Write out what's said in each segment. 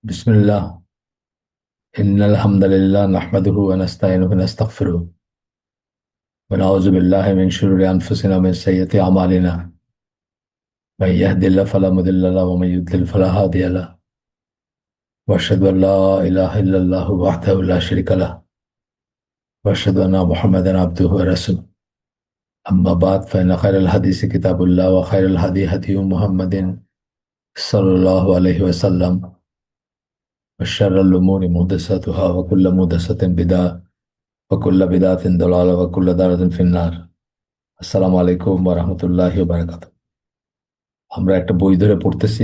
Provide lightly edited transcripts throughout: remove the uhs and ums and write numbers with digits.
بسم الله. إن الحمد لله نحمده ونستعينه ونستغفره ونعوذ بالله من شرور أنفسنا ومن سيئات أعمالنا. من يهد الله فلا مضل له ومن يضلل فلا هادي له. وأشهد أن لا إله إلا الله وحده لا شريك له وأشهد أن محمدا عبده ورسوله. أما بعد فإن خير الحديث كتاب الله وخير الهدي هدي محمد صلى الله عليه وسلم وشر الأمور محدثاتها وكل محدثة بدعة وكل بدعة ضلالة وكل ضلالة في النار. আসসালামু আলাইকুম ওয়া রাহমাতুল্লাহি ওয়া বারাকাতুহু। আমরা একটা বই ধরে পড়তেছি,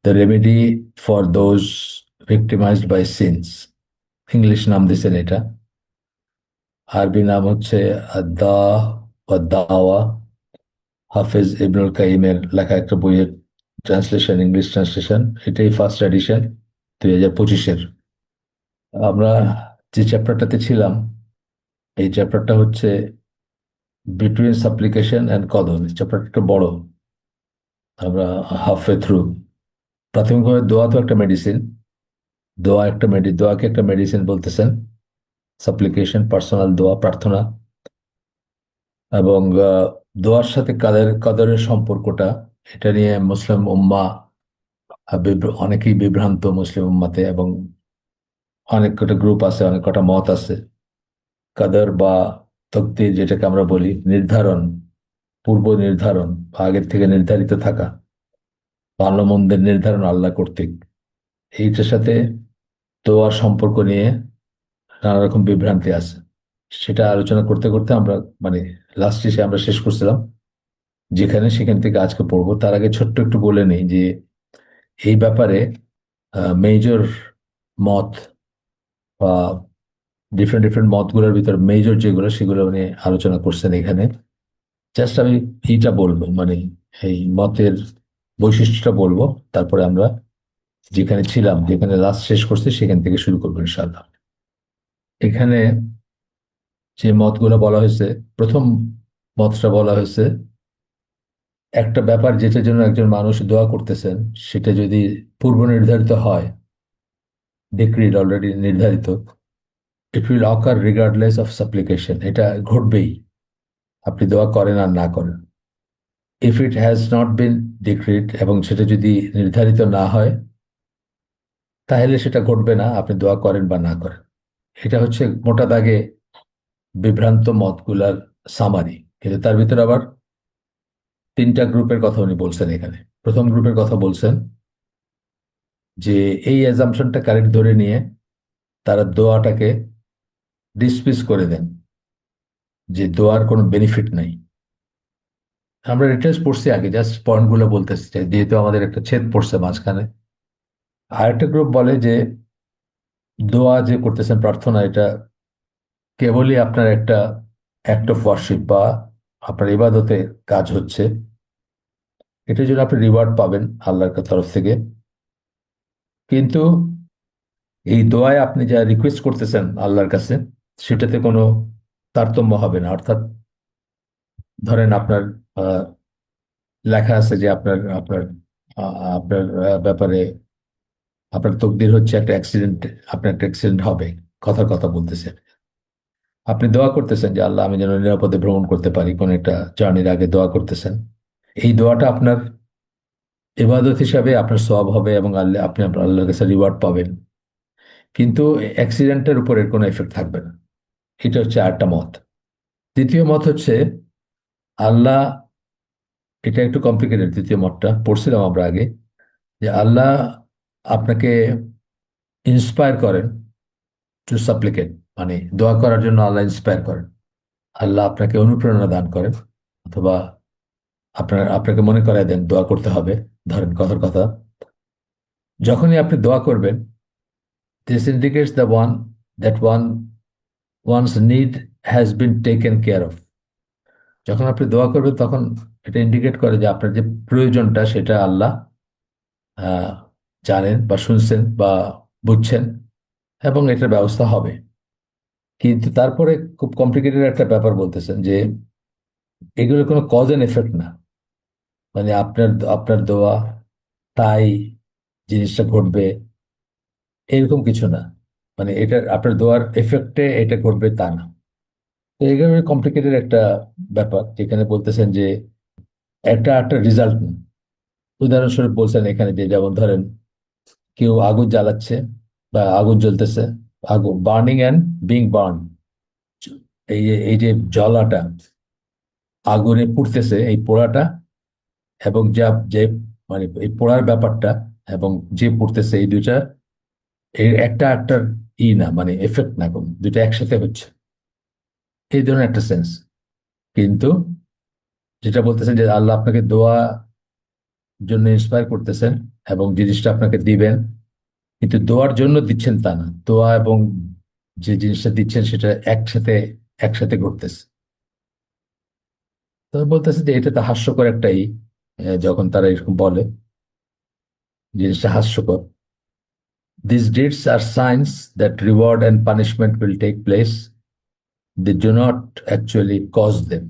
the remedy for those victimized by sins. English নাম দিয়েছেন এটা, আরবি নাম হচ্ছে আদ-দা ওয়াদ দাওয়া। হাফেজ ইবনুল কাইমের লেখা একটা বইয়ের ট্রান্সলেশন, ইংলিশ ট্রান্সলেশন। এটাই ফার্স্ট এডিশন 2025-এর। আমরা যে চ্যাপ্টারটাতে ছিলাম, এই চ্যাপ্টারটা হচ্ছে বিটুইন সাপ্লিকেশন অ্যান্ড কদর। চ্যাপ্টারটা একটু বড়, আমরা হাফ ওয়ে থ্রু। প্রাথমিকভাবে দোয়া তো একটা মেডিসিন। দোয়াকে একটা মেডিসিন বলতেছেন। সাপ্লিকেশন, পার্সোনাল দোয়া, প্রার্থনা। এবং দোয়ার সাথে কাদরের সম্পর্কটা, এটা নিয়ে মুসলিম উম্মাহ অনেকেই বিভ্রান্ত মুসলিম উম্মাতে, এবং অনেক কটা গ্রুপ আছে, অনেক কটা মত আছে। কাদর বা তকদির, যেটাকে আমরা বলি নির্ধারণ, পূর্ব নির্ধারণ বা আগের থেকে নির্ধারিত থাকা, ভালো মন্দের নির্ধারণ আল্লাহ কর্তৃক, এইটার সাথে দোয়ার সম্পর্ক নিয়ে নানা রকম বিভ্রান্তি আছে। সেটা আলোচনা করতে করতে আমরা, মানে লাস্ট শেষে আমরা শেষ করছিলাম যেখানে, সেখান থেকে আজকে পড়বো। তার আগে ছোট্ট একটু বলে নেই যে এই ব্যাপারে মেজর মত বা ডিফারেন্ট ডিফারেন্ট মতগুলোর ভিতর মেজর যেগুলো, সেগুলো নিয়ে আলোচনা করছেন এখানে। জাস্ট আমি এইটা বলবো, মানে এই মতের বৈশিষ্ট্যটা বলবো, তারপরে আমরা যেখানে ছিলাম, যেখানে লাস্ট শেষ করছি, সেখান থেকে শুরু করবো ইনশাআল্লাহ। এখানে যে মতগুলো বলা হয়েছে, প্রথম মতটা বলা হয়েছে, একটা ব্যাপার যেটার জন্য একজন মানুষ দোয়া করতেছেন, সেটা যদি পূর্ব নির্ধারিত হয়, ডিক্রিড, অলরেডি নির্ধারিত, it will ochre regardless of সাপ্লিকেশন, এটা ঘটবেই, আপনি দোয়া করেন আর না করেন। If it has not been ডিক্রিড, এবং সেটা যদি নির্ধারিত না হয়, তাহলে সেটা ঘটবে না, আপনি দোয়া করেন বা না করেন। এটা হচ্ছে মোটা দাগে বিভ্রান্ত মতগুলার সামারি। কিন্তু তার ভিতরে আবার তিনটা গ্রুপের কথা উনি বলছেন এখানে। প্রথম গ্রুপের কথা বলছেন যে এই অ্যাজাম্পশনটা কারেক্ট ধরে নিয়ে তারা দোয়াটাকে ডিসমিস করে দেন, যে দোয়ার কোনো বেনিফিট নাই। আমরা ডিটেলস পড়ছি আগে, জাস্ট পয়েন্টগুলো বলতেছি চাই, যেহেতু আমাদের একটা ছেদ পড়ছে মাঝখানে। আরেকটা গ্রুপ বলে যে দোয়া যে করতেছেন, প্রার্থনা, এটা কেবলই আপনার একটা অ্যাক্ট অফ ওয়ার্শিপ বা আপনার ইবাদতে কাজ হচ্ছে, এটার জন্য আপনি রিওয়ার্ড পাবেন আল্লাহর তরফ থেকে। কিন্তু এই দোয়ায় আপনি যা রিকোয়েস্ট করতেছেন আল্লাহর কাছে, সেটাতে কোনো তারতম্য হবে না। অর্থাৎ ধরেন আপনার আহ, লেখা আছে যে আপনার আপনার আপনার ব্যাপারে, আপনার তকদির হচ্ছে একটা অ্যাক্সিডেন্ট, আপনার একটা অ্যাক্সিডেন্ট হবে, কথার কথা বলতেছেন। আপনি দোয়া করতেছেন যে আল্লাহ, আমি যেন নিরাপদে ভ্রমণ করতে পারি, কোন একটা জার্নির আগে দোয়া করতেছেন। এই দোয়াটা আপনার ইবাদত হিসাবে আপনার সওয়াব হবে, এবং আল্লাহ, আপনি আপনার আল্লাহর কাছে রিওয়ার্ড পাবেন। কিন্তু অ্যাক্সিডেন্টের উপর এর কোনো এফেক্ট থাকবে না। এটা হচ্ছে আরেকটা মত। দ্বিতীয় মত হচ্ছে আল্লাহ, এটা একটু কমপ্লিকেটেড, দ্বিতীয় মতটা পড়ছিলাম আমরা আগে, যে আল্লাহ আপনাকে ইন্সপায়ার করেন টু সাপ্লিকেট, মানে দোয়া করার জন্য আল্লাহ ইন্সপায়ার করেন। আল্লাহ আপনাকে অনুপ্রেরণা দান করেন, অথবা আপনাকে মনে করায় দেন দোয়া করতে হবে। ধরেন কথার কথা, যখনই আপনি দোয়া করবেন, this indicates the one that one's need has been taken care of. যখন আপনি দোয়া করবেন, তখন এটা ইন্ডিকেট করে যে আপনার যে প্রয়োজনটা, সেটা আল্লাহ আহ, জানেন বা শুনছেন বা বুঝছেন, এবং এটার ব্যবস্থা হবে। কিন্তু তারপরে খুব কমপ্লিকেটেড একটা ব্যাপার বলতেছেন যে এগুলো কোনো কজ এন্ড এফেক্ট না। মানে আপনার আপনার দোয়া তাই জিনিসটা ঘটবে, এরকম কিছু না। মানে এটা আপনার দোয়ার এফেক্টে এটা ঘটবে তা না। তো এগুলো কমপ্লিকেটেড একটা ব্যাপার, যেখানে বলতেছেন যে একটা একটা রেজাল্ট না। উদাহরণস্বরূপ বলছেন এখানে যে, যেমন ধরেন কেউ আগুন জ্বালাচ্ছে বা আগুন জ্বলতেছে, আগুন বার্নিং অ্যান্ড বিং বার্ন, এই যে জ্বলাটা, আগুনে পুড়তেছে, এই পোড়াটা, এবং যা যে মানে এই পোড়ার ব্যাপারটা এবং যে পুড়তেছে, এই দুইটা এর একটা একটার না, মানে এফেক্ট না, কোন দুইটা একসাথে হচ্ছে, এই ধরনের একটা সেন্স। কিন্তু যেটা বলতেছেন যে আল্লাহ আপনাকে দোয়া জন্য ইন্সপায়ার করতেছেন এবং জিনিসটা আপনাকে দিবেন, কিন্তু দোয়ার জন্য দিচ্ছেন তা না, দোয়া এবং যে জিনিসটা দিচ্ছেন সেটা একসাথে একসাথে ঘটতেছে। তো বলতেছে যে এটা তো হাস্যকর একটাই, যখন তারা এরকম বলে, জিনিসটা হাস্যকর। These deeds are signs that reward and punishment will take place. They do not actually cause them.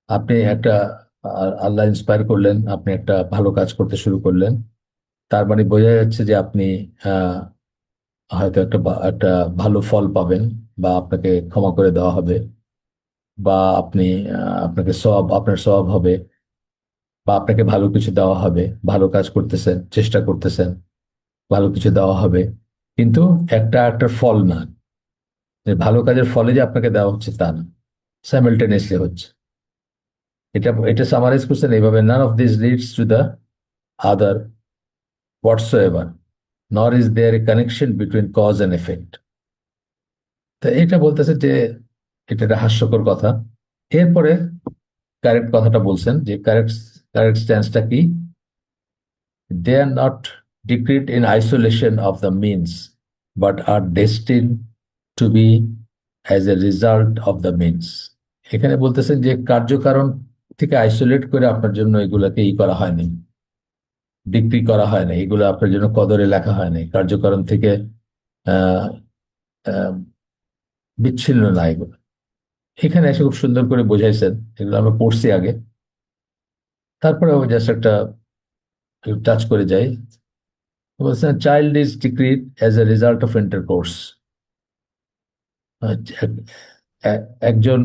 আপনি একটা আল্লাহ ইন্সপায়ার করলেন, আপনি একটা ভালো কাজ করতে শুরু করলেন, তার মানে বোঝা যাচ্ছে যে আপনি আহ, হয়তো একটা ভালো ফল পাবেন, বা আপনাকে ক্ষমা করে দেওয়া হবে, বা আপনি আপনাকে আপনার সওয়াব হবে, বা আপনাকে ভালো কিছু দেওয়া হবে, ভালো কাজ করতেছেন, চেষ্টা করতেছেন, ভালো কিছু দেওয়া হবে। কিন্তু একটা একটা ফল না, যে ভালো কাজের ফলে যে আপনাকে দেওয়া হচ্ছে তা না, সাইমালটেনিয়াসলি হচ্ছে। এটা এটা সামারাইজ করছেন এইভাবে: none of this leads to the other whatsoever, nor is there a connection between cause and effect. তো এটা বলতেছে যে এটা একটা হাস্যকর কথা। এরপরে কারেক্ট কথাটা বলছেন, যে কারেক্ট কারেক্ট স্ট্যান্সটা কি: they are not decreed in isolation of the means, but are destined to be as a result of the means. এখানে বলতেছেন যে কার্যকারণ থেকে আইসোলেট করে আপনার জন্য এগুলাকে করা হয়নি, ডিগ্রি করা হয় না, এগুলো আপনার জন্য কদরে লেখা হয় নাই, কার্যকারণ থেকে আহ আহ, বিচ্ছিন্ন না এগুলো। এখানে এসে খুব সুন্দর করে বোঝাইছেন, এগুলো আমরা পড়ছি আগে। তারপরে জাস্ট একটা টাচ করে যাই। বলছেন child is ডিক্রিড as a result of intercourse. একজন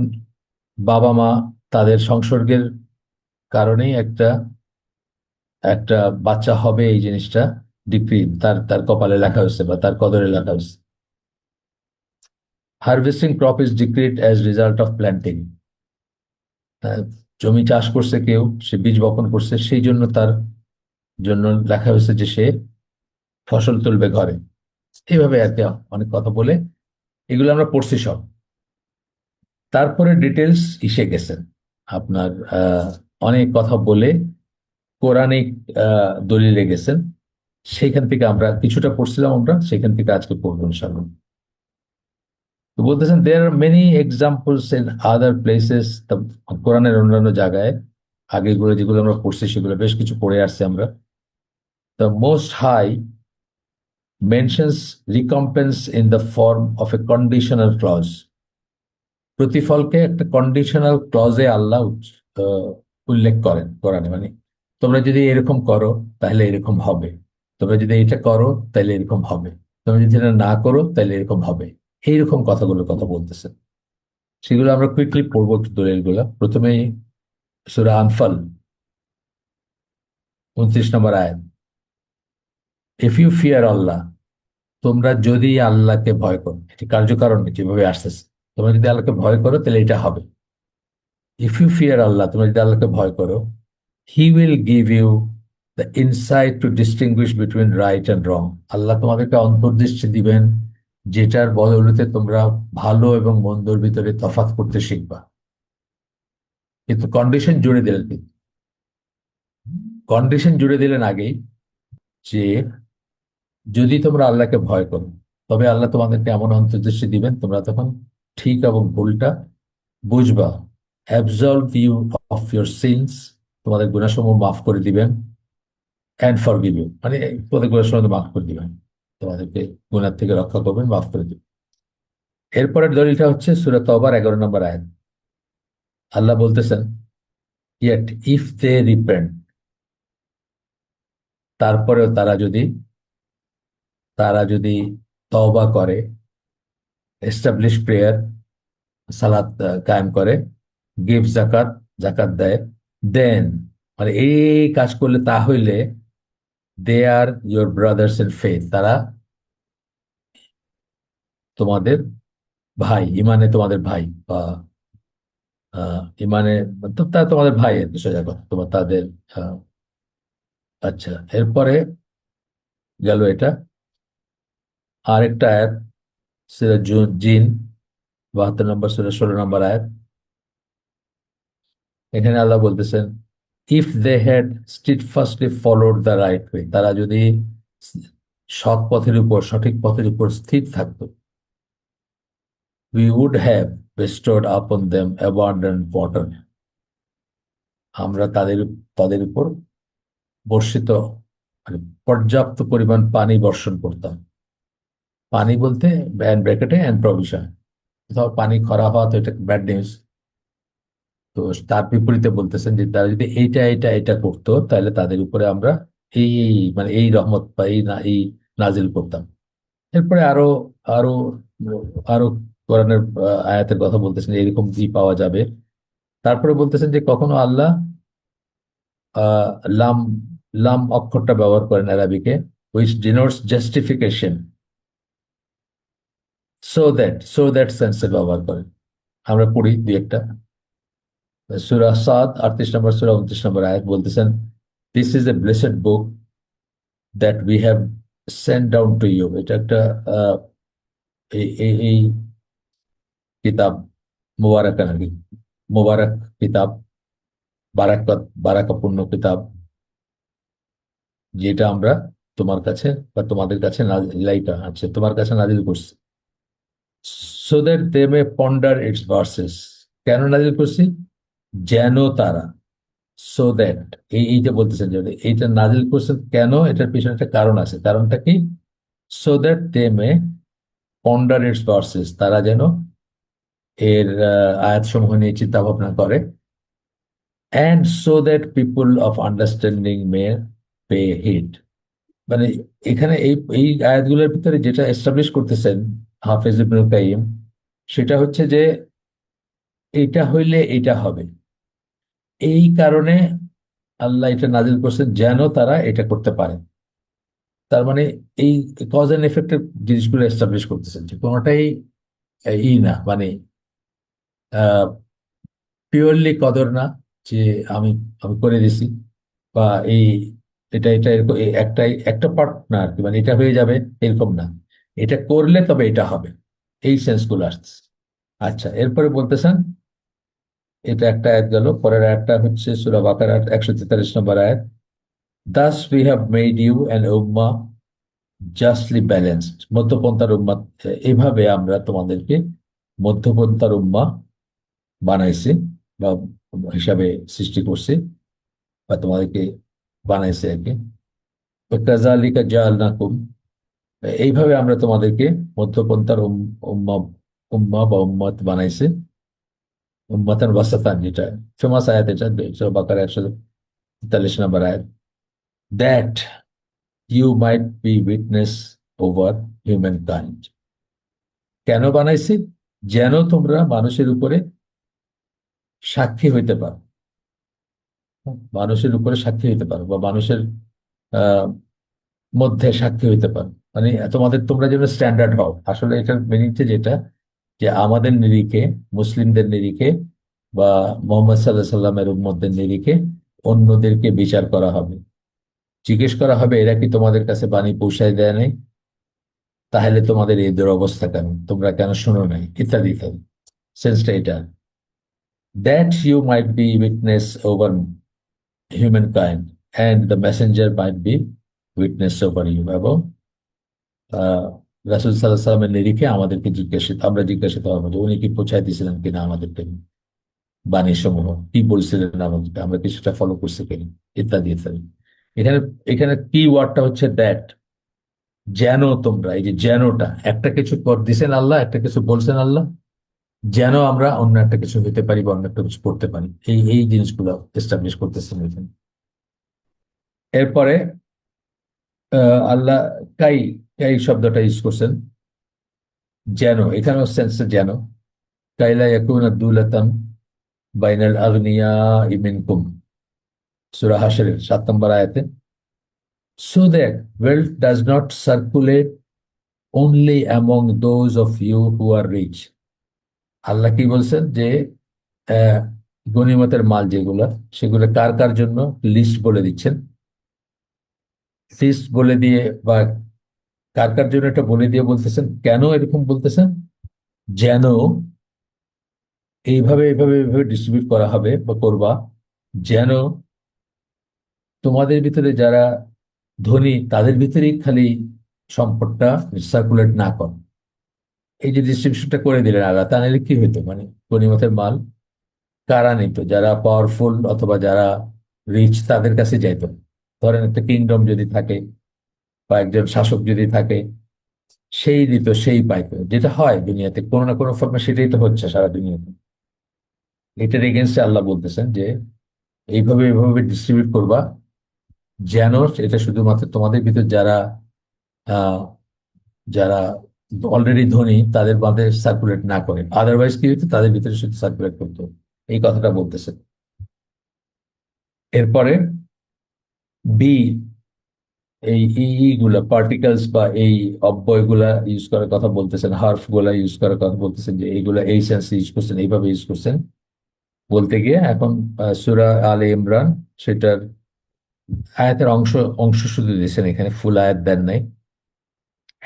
বাবা মা তাদের সংসর্গের কারণেই একটা একটা বাচ্চা হবে, এই জিনিসটা ডিক্রি তার তার কপালে লেখা হয়েছে বা তার কদরে লেখা হয়েছে। Harvesting crop is ডিক্রিড as result of planting. জমি চাষ করছে কেউ, সে বীজ বপন করছে, সেই জন্য তার জন্য লেখা হয়েছে যে সে ফসল তুলবে ঘরে। এইভাবে আর কি অনেক কথা বলে, এগুলো আমরা পড়ছি সব। তারপরে ডিটেলস ইসে গেছেন আপনার, অনেক কথা বলে কোরআনিক দলিলে গেছেন। সেখান থেকে আমরা কিছুটা পড়ছিলাম, আমরা সেখান থেকে আজকে পড়বো ইনশাআল্লাহ। তো বলতেছেন there are many examples in other places, কোরআনের অন্যান্য জায়গায় আগেগুলো যেগুলো আমরা পড়ছি সেগুলো বেশ কিছু পড়ে আসছি আমরা। The most high mentions recompense in the form of a conditional clause. প্রতিফলকে একটা কন্ডিশনাল ক্লজে আল্লাহ উল্লেখ করেন কোরআনে, মানে তোমরা যদি এরকম করো তাহলে এরকম হবে, তোমরা যদি এটা করো তাহলে এরকম হবে, তোমরা যদি এটা না করো তাহলে এরকম হবে। এইরকম কথাগুলো কথা বলতেছে, সেগুলো আমরা কুইকলি পড়বো একটু দলিলগুলো। প্রথমেই সূরা আনফাল 29 নম্বর আয়াত: ইফ ইউ ফিয়ার আল্লাহ, তোমরা যদি আল্লাহকে ভয় করো, এটি কার্যকারণ যেভাবে আসতেছে, তোমরা যদি আল্লাহকে ভয় করো তাহলে এটা হবে। ইফ ইউ ফিয়ার আল্লাহ, তোমরা যদি আল্লাহকে ভয় করো, he will give you the insight to distinguish between right and wrong. আল্লাহ তোমাদেরকে অন্তর্দৃষ্টি দিবেন, যেটার বদৌলতে তোমরা ভালো এবং মন্দর ভিতরে তফাৎ করতে শিখবা। কিন্তু কন্ডিশন জুড়ে দিলেন, কন্ডিশন জুড়ে দিলেন আগেই, যে যদি তোমরা আল্লাহকে ভয় করো, তবে আল্লাহ তোমাদেরকে এমন অন্তর্দৃষ্টি দিবেন, তোমরা তখন ঠিক এবং ভুলটা বুঝবা। অ্যাবসলভ ইউ অফ ইউর সিনস, তোমাদের গুনাহসমূহ মাফ করে দিবেন। অ্যান্ড ফরগিভ ইউ, মানে তোমাদের গুনাহসমূহ মাফ করে দিবেন, তোমাদেরকে গুনাহ থেকে রক্ষা করবেন, মাফ করে দিবেন। এরপরের দলিলটা হচ্ছে সূরা তওবার 11 নম্বর আয়াত। আল্লাহ বলতেছেন, ইয়েট ইফ দে রিপেন্ট, তারপরেও তারা যদি তওবা করে, এস্টাবলিশ প্রেয়ার, সালাত কায়েম করে, গিভ জাকাত, জাকাত দেয়, দেন মানে এই কাজ করলে, তাহলে দে আর ইয়োর ব্রাদার্স ইন ফেথ, তারা তোমাদের ভাই, ইমানে তোমাদের ভাই, বা ইমানে, তো তারা তোমাদের ভাই আর কি, সোজা কথা, তোমার তাদের। আহ, আচ্ছা, এরপরে গেল এটা। আরেকটা আয়াত, সূরা জিন, 72 নম্বর সূরা, 16 নম্বর আয়াত। এখানে আল্লাহ বলতেছেন, if they had steadfastly followed the right way, তারা যদি সৎ পথের উপর, সঠিক পথের উপর স্থির থাকতো, উই উড হ্যাভ বেস্টোড আপন দেম অ্যাবান্ডেন্ট ওয়াটার, আমরা তাদের তাদের উপর বর্ষিত, মানে পর্যাপ্ত পরিমাণ পানি বর্ষণ করতাম। পানি বলতে ব্যান্ড ব্র্যাকেটে অ্যান্ড প্রভিশন, কোথাও পানি খরা হওয়া তো এটা ব্যাড নিউজ। তো তার বিপরীতে বলতেছেন যে তারা যদি এইটা এটা এটা করতো, তাহলে তাদের উপরে আমরা মানে এই রহমত বা এই নাজিল করতাম। এরপরে আরো আরো আরো কোরআনের আয়াতের কথা বলতেছেন, এরকম কি পাওয়া যাবে। তারপরে বলতেছেন যে কখনো আল্লাহ আহ লাম লাম অক্ষরটা ব্যবহার করেন আরবিকে, which denotes justification, so that সেন্সে ব্যবহার করেন। আমরা পড়ি দুই একটা। সূরা সাদ 38 নম্বর সূরা 29 নম্বর আয়াত বলতেছেন, this is a blessed book that we have sent down to you, এটা একটা আহ, এই কিতাব মুবারাকা নাকি, মুবারক কিতাব, বারাকাত, বারাকাপূর্ণ কিতাব, যেটা আমরা তোমার কাছে বা তোমাদের কাছে লাইকা আছে, তোমার কাছে নাজিল করছি, so that they may ponder its verses, কেন নাজিল করছি, যেন তারা, সো দ্যাট, এইটা বলতেছেন যে এইটা নাজিল করছেন কেন, এটার পিছনে একটা কারণ আছে, কারণটা কি, so that they may ponder its verses, তারা যেন এর আয়াত সমূহ নিয়ে চিন্তা ভাবনা করে, and so that people of understanding may pay heed, মানে এখানে এই এই আয়াতগুলোর ভিতরে যেটা এস্টাবলিশ করতেছেন হাফেজ ইবনুল কাইয়িম, সেটা হচ্ছে যে এটা হইলে এটা হবে, এই কারণে আল্লাহ এটা নাজিল করছেন যেন তারা এটা করতে পারে। তার মানে এই কজ এন্ড এফেক্টের জিনিসগুলো এস্টাবলিশ করতেছেন, যে কোনোটাই না, মানে পিওরলি কদর না, যে আমি আমি করে দিছি, বা এই এটা এটা এরকম একটাই একটা পার্ট না আর কি, মানে এটা হয়ে যাবে এরকম না, এটা করলে তবে এটা হবে, এই সেন্সগুলো আসছে। আচ্ছা, এরপরে বলতেছেন, এটা একটা আয়াত গেল, পরের আয়াতটা হচ্ছে সূরা বাকারা 143 নম্বর আয়াত, thus we have made you an উম্মাহ জাস্টলি ব্যালেন্সড, মধ্যপন্থার উম্মাহ, এভাবে আমরা তোমাদেরকে মধ্যপন্থার উম্মাহ বানাইছি, বা হিসাবে সৃষ্টি করছি, বা তোমাদেরকে বানাইছে আর কি। তো কাযালিকা জাআলনাকুম, এইভাবে আমরা তোমাদেরকে মধ্যপন্থার উম্মা উম্মা বা উম্মত বানাইছে, উম্মাতান ওয়াসাতান, যেটা ফেমাস আয়াত, এটা সূরা বাকারা 143 নম্বর আয়াত, that you might be witness over humankind, কেন বানাইছি, যেন তোমরা মানুষের উপরে সাক্ষী হইতে পারো, মানুষের উপরে সাক্ষী হইতে পারো, বা মানুষের আহ মধ্যে সাক্ষী হইতে পারো, মানে তোমাদের তোমরা যেন স্ট্যান্ডার্ড হও, আসলে এটার মিনিংটা যেটা, যে আমাদের নিরিখে, মুসলিমদের নিরিখে, বা মোহাম্মদ সাল্লাহ সাল্লামের উম্মতদের নিরিখে অন্যদেরকে বিচার করা হবে, জিজ্ঞেস করা হবে এরা কি তোমাদের কাছে বাণী পৌঁছায় দেয় নাই, তাহলে তোমাদের এই দুরবস্থা কেন, তোমরা কেন শোনো নাই, ইত্যাদি ইত্যাদি, সেন্সটা এটা, that you might be witness over humankind and the messenger might be witness over you, এবং আহ রাসূল সাল্লাল্লাহু আলাইহি ওয়াসাল্লামের নিরিখে আমাদেরকে আমরা জিজ্ঞাসিত হবো যে উনি কি পৌঁছায় দিয়েছিলেন কিনা আমাদেরকে, বাণী সমূহ কি বলছিলেন আমাদেরকে, আমরা কি সেটা ফলো করছি কিনা, ইত্যাদি ইত্যাদি। এখানে এখানে কি ওয়ার্ডটা হচ্ছে দ্যাট, যেন তোমরা, এই যে যেনটা, একটা কিছু দিছেন আল্লাহ, একটা কিছু বলছেন আল্লাহ, যেন আমরা অন্য একটা কিছু হইতে পারি বা অন্য একটা কিছু করতে পারি, এই জিনিসগুলো এস্টাবলিশ করতেছেন এখানে। এরপরে আল্লাহ কাই কাই শব্দটা ইউজ করছেন, যেন, এখানেও সেন্সে যেন, কাইলা ইয়াকুনা দুলাতান বাইনাল আগনিয়া মিনকুম, সূরা হাশরের 7 নম্বর আয়াতে, so that wealth does not circulate only among those of you who are rich. আল্লাহ কি বলছেন যে আহ, গনিমতের মাল যেগুলো, সেগুলো কার কার জন্য লিস্ট বলে দিচ্ছেন। লিস্ট বলে দিয়ে বা কার কার জন্য এটা বলে দিয়ে বলতেছেন, কেন এরকম বলতেছেন, যেন এইভাবে এইভাবে এইভাবে ডিস্ট্রিবিউট করা হবে বা করবা, যেন তোমাদের ভিতরে যারা ধনী তাদের ভিতরেই খালি সম্পদটা সার্কুলেট না করে। এই যে ডিস্ট্রিবিউশনটা করে দিলেন আল্লাহ, তা নাহলে কি হইতো, মানে গনিমতের মাল কারা নিত, যারা পাওয়ারফুল অথবা যারা রিচ তাদের কাছে যাইতো। ধরেন একটা কিংডম যদি থাকে বা একজন শাসক যদি থাকে, সেই দিত, সেই পাইতো, যেটা হয় দুনিয়াতে কোনো না কোনো ফর্মে, সেটাই তো হচ্ছে সারা দুনিয়াতে। এটার এগেনস্টে আল্লাহ বলতেছেন যে এইভাবে এইভাবে ডিস্ট্রিবিউট করবা, যেন এটা শুধুমাত্র তোমাদের ভিতর যারা আহ যারা অলরেডি ধনী তাদের মধ্যে সার্কুলেট না করে, আদারওয়াইজ কি হতো, তাদের ভিতরে শুধু সার্কুলেট করতো। এই কথাটা বলতেছে। এরপরে বি, এই গুলা পার্টিকেলস বা এই অব্যয়গুলা ইউজ করার কথা বলতেছেন, হার্ফ গুলা ইউজ করার কথা বলতেছেন, যে এইগুলা এই সেন্সে ইউজ করছেন, এইভাবে ইউজ করছেন বলতে গিয়ে এখন সূরা আলে ইমরান সেটার আয়াতের অংশ অংশ শুধু দিয়েছেন, এখানে ফুল আয়াত দেন নাই।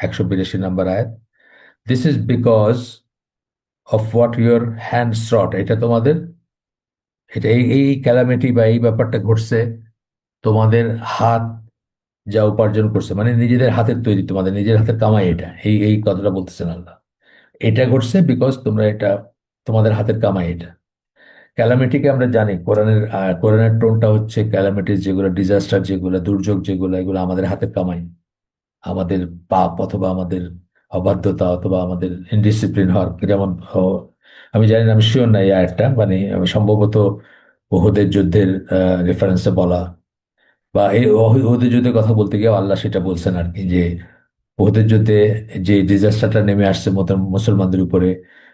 182 নম্বর আয়াত, this is because of what your hands wrought, এটা তোমাদের, এটা এই এই ক্যালামিটি বা এই ব্যাপারটা ঘটছে তোমাদের হাত যা উপার্জন করছে, মানে নিজেদের হাতের তৈরি, তোমাদের নিজের হাতের কামাই, এটা এই এই কথাটা বলতেছেন আল্লাহ। এটা ঘটছে বিকজ তোমরা এটা, তোমাদের হাতের কামাই এটা। ক্যালামিটিকে আমরা জানি, কোরআনের টোনটা হচ্ছে ক্যালামিটিস যেগুলো, ডিজাস্টার যেগুলো, দুর্যোগ যেগুলো, এগুলো আমাদের হাতের কামাই। আমাদের পাপ অথবা আমাদের অবাধ্যতা অথবা আমাদের ইনডিসিপ্লিন হওয়ার, যেমন আমি জানি না, আমি শিওর না এই আয়াতটা, মানে সম্ভবত ওহুদের যুদ্ধের রেফারেন্সে বলা, বা এই ওহুদের যুদ্ধের কথা বলতে গিয়ে আল্লাহ সেটা বলছেন আর কি, যে ওহুদের যুদ্ধে যে ডিজাস্টারটা নেমে আসছে মুসলমানদের উপরে,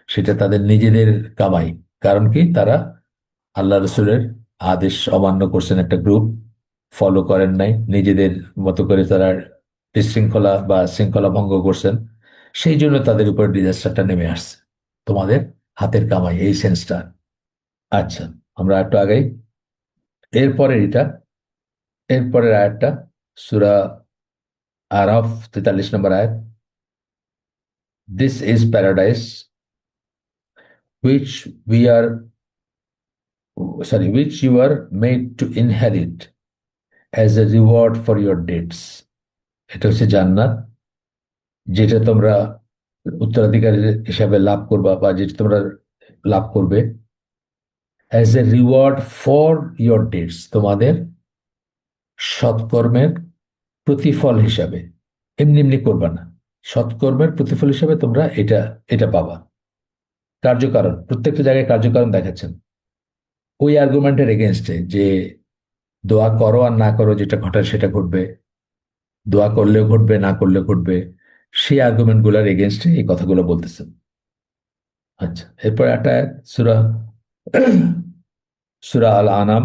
সেটা তাদের নিজেদের কামাই। কারণ কি, তারা আল্লাহ রসুলের আদেশ অমান্য করছেন, একটা গ্রুপ ফলো করেন নাই, নিজেদের মতো করে তারা বিশৃঙ্খলা বা শৃঙ্খলা ভঙ্গ করছেন, সেই জন্য তাদের উপর ডিজাস্টারটা নেমে আসছে। তোমাদের হাতের কামাই, এই সেন্সটা। আচ্ছা, আমরা একটু আগাই। এরপরে এটা, এরপরের আয়াতটা, সূরা আরাফ 43 নম্বর আয়াত, this is paradise which we are which you are made to inherit as a reward for your deeds. এটা হচ্ছে জান্নাত, যেটা তোমরা উত্তরাধিকারী হিসাবে লাভ করবা, বা যেটা তোমরা লাভ করবে as a reward for your deeds, তোমাদের সৎকর্মের প্রতিফল হিসাবে। এমনি এমনি করবা না, সৎকর্মের প্রতিফল হিসাবে তোমরা এটা এটা পাবা। কার্যকারণ, প্রত্যেকটা জায়গায় কার্যকারণ দেখাচ্ছেন ওই আর্গুমেন্টের এগেনস্টে, যে দোয়া করো আর না করো, যেটা ঘটার সেটা ঘটবে, দোয়া করলেও ঘটবে, না করলেও ঘটবে, সেই আর্গুমেন্ট গুলার এগেনস্টে এই কথাগুলো বলতেছেন। আচ্ছা, এরপর একটা সূরা সূরা আল আনাম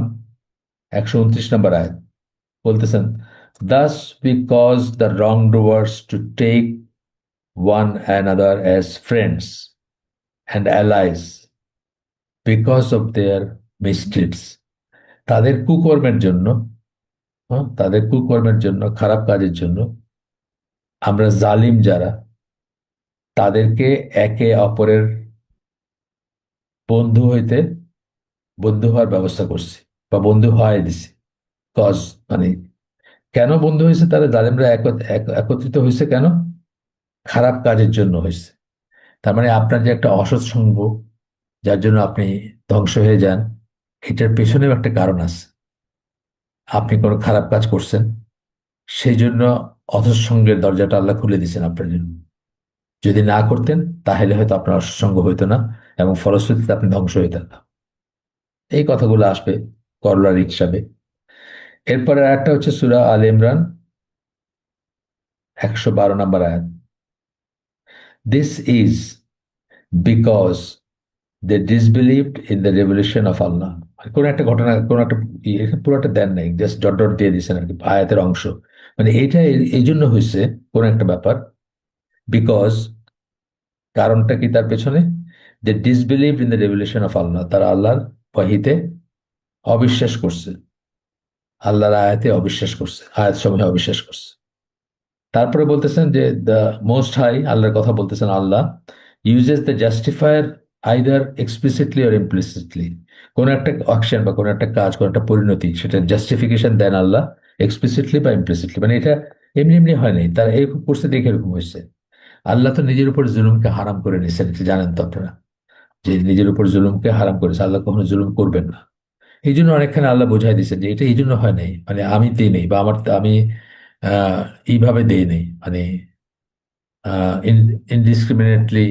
129 নম্বর আয়াত বলতেছেন, thus we cause the wrongdoers to take one another as friends and allies because of their misdeeds. তাদের কুকর্মের জন্য, তাদের কুকর্মের জন্য, খারাপ কাজের জন্য আমরা জালিম যারা, তাদেরকে একে অপরের বন্ধু হইতে, বন্ধু হওয়ার ব্যবস্থা করছি বা বন্ধু হয় দিছি। কজ মানে কেন বন্ধু হয়েছে, তারা জালেমরা একত্রিত হয়েছে কেন, খারাপ কাজের জন্য হয়েছে। তার মানে আপনার যে একটা অসৎ সঙ্গ, যার জন্য আপনি ধ্বংস হয়ে যান, এটার পেছনেও একটা কারণ আছে। আপনি কোনো খারাপ কাজ করছেন, সেই জন্য অসৎ সঙ্গের দরজাটা আল্লাহ খুলে দিয়েছেন আপনার জন্য। যদি না করতেন তাহলে হয়তো আপনার অসৎ সঙ্গ হইতো না, এবং ফলশ্রুতিতে আপনি ধ্বংস হইতেন না। এই কথাগুলো আসবে করলার হিসাবে। এরপরে একটা হচ্ছে সূরা আল ইমরান 112 নম্বর আয়াত। This is because they disbelieved in the revelation of Allah. কোন একটা ঘটনা, কোন একটা এখানে পুরোটা দেন নাই, জাস্ট ডট ডট দিয়ে দিচ্ছেন আর কি, আয়াতের অংশ। মানে এইটা এই জন্য হয়েছে কোন একটা ব্যাপার, বিকজ, কারণটা কি তার পেছনে, যে disbelieve in the revelation of Allah, তারা আল্লাহর ওয়াহিতে অবিশ্বাস করছে, আল্লাহর আয়াতে অবিশ্বাস করছে, আয়াত সমূহে অবিশ্বাস করছে। তারপরে বলতেছেন যে দ্য মোস্ট হাই, আল্লাহর কথা বলতেছেন, Allah uses the justifier either explicitly or implicitly. কোন একটা অ্যাকশন বা কোন একটা কাজ, কোন একটা পরিণতি, সেটা জাস্টিফিকেশন দেন আল্লাহ এক্সপ্লিসিটলি বা ইমপ্লিসিটলি। মানে এটা এমনি এমনি হয় নাই, তারা এরকম করছে দেখে এরকম হয়েছে। আল্লাহ তো নিজের উপর জুলুমকে হারাম করে নিয়েছেন, এটা জানেন তো আপনারা, যে নিজের উপর জুলুমকে হারাম করেছে, আল্লাহ কখনো জুলুম করবেন না। এই জন্য অনেকখানে আল্লাহ বোঝাই দিচ্ছেন যে এটা এই জন্য হয় নাই, মানে আমি দিই নেই, বা আমি আহ এইভাবে দেই নেই, মানে ইনডিসক্রিমিনেটলি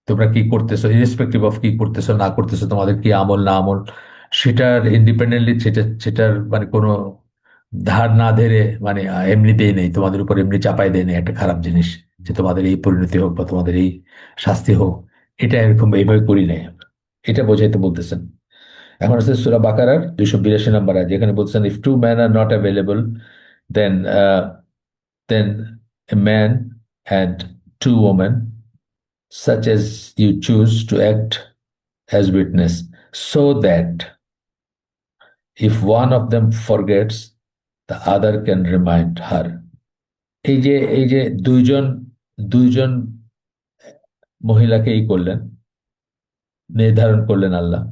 তোমরা কি করতেছো, ইরেসপেক্টিভ অফ কি করতেছো না করতেছো, তোমাদের কি আমল না আমল, সেটার ইন্ডিপেন্ডেন্টলি, সেটার মানে কোনো ধার না ধরে, মানে এমনিতেই নেই, তোমাদের উপর এমনি চাপাই দেয় নেই একটা খারাপ জিনিস, যে তোমাদের এই পরিণতি হোক বা তোমাদের এই শাস্তি হোক, এটা এরকম এইভাবে করি নাই আমরা। এটা বোঝাইতে বলতেছেন। এখন হচ্ছে সূরা বাকারার 282 নম্বর আয়াত, যেখানে বলছেন, if two man are not available, then then a man and two women, such as you choose to act as witness, so that if one of them forgets, the other can remind her. এই যে দুইজন দুইজন মহিলাকে করলেন, নির্ধারণ করলেন আল্লাহ।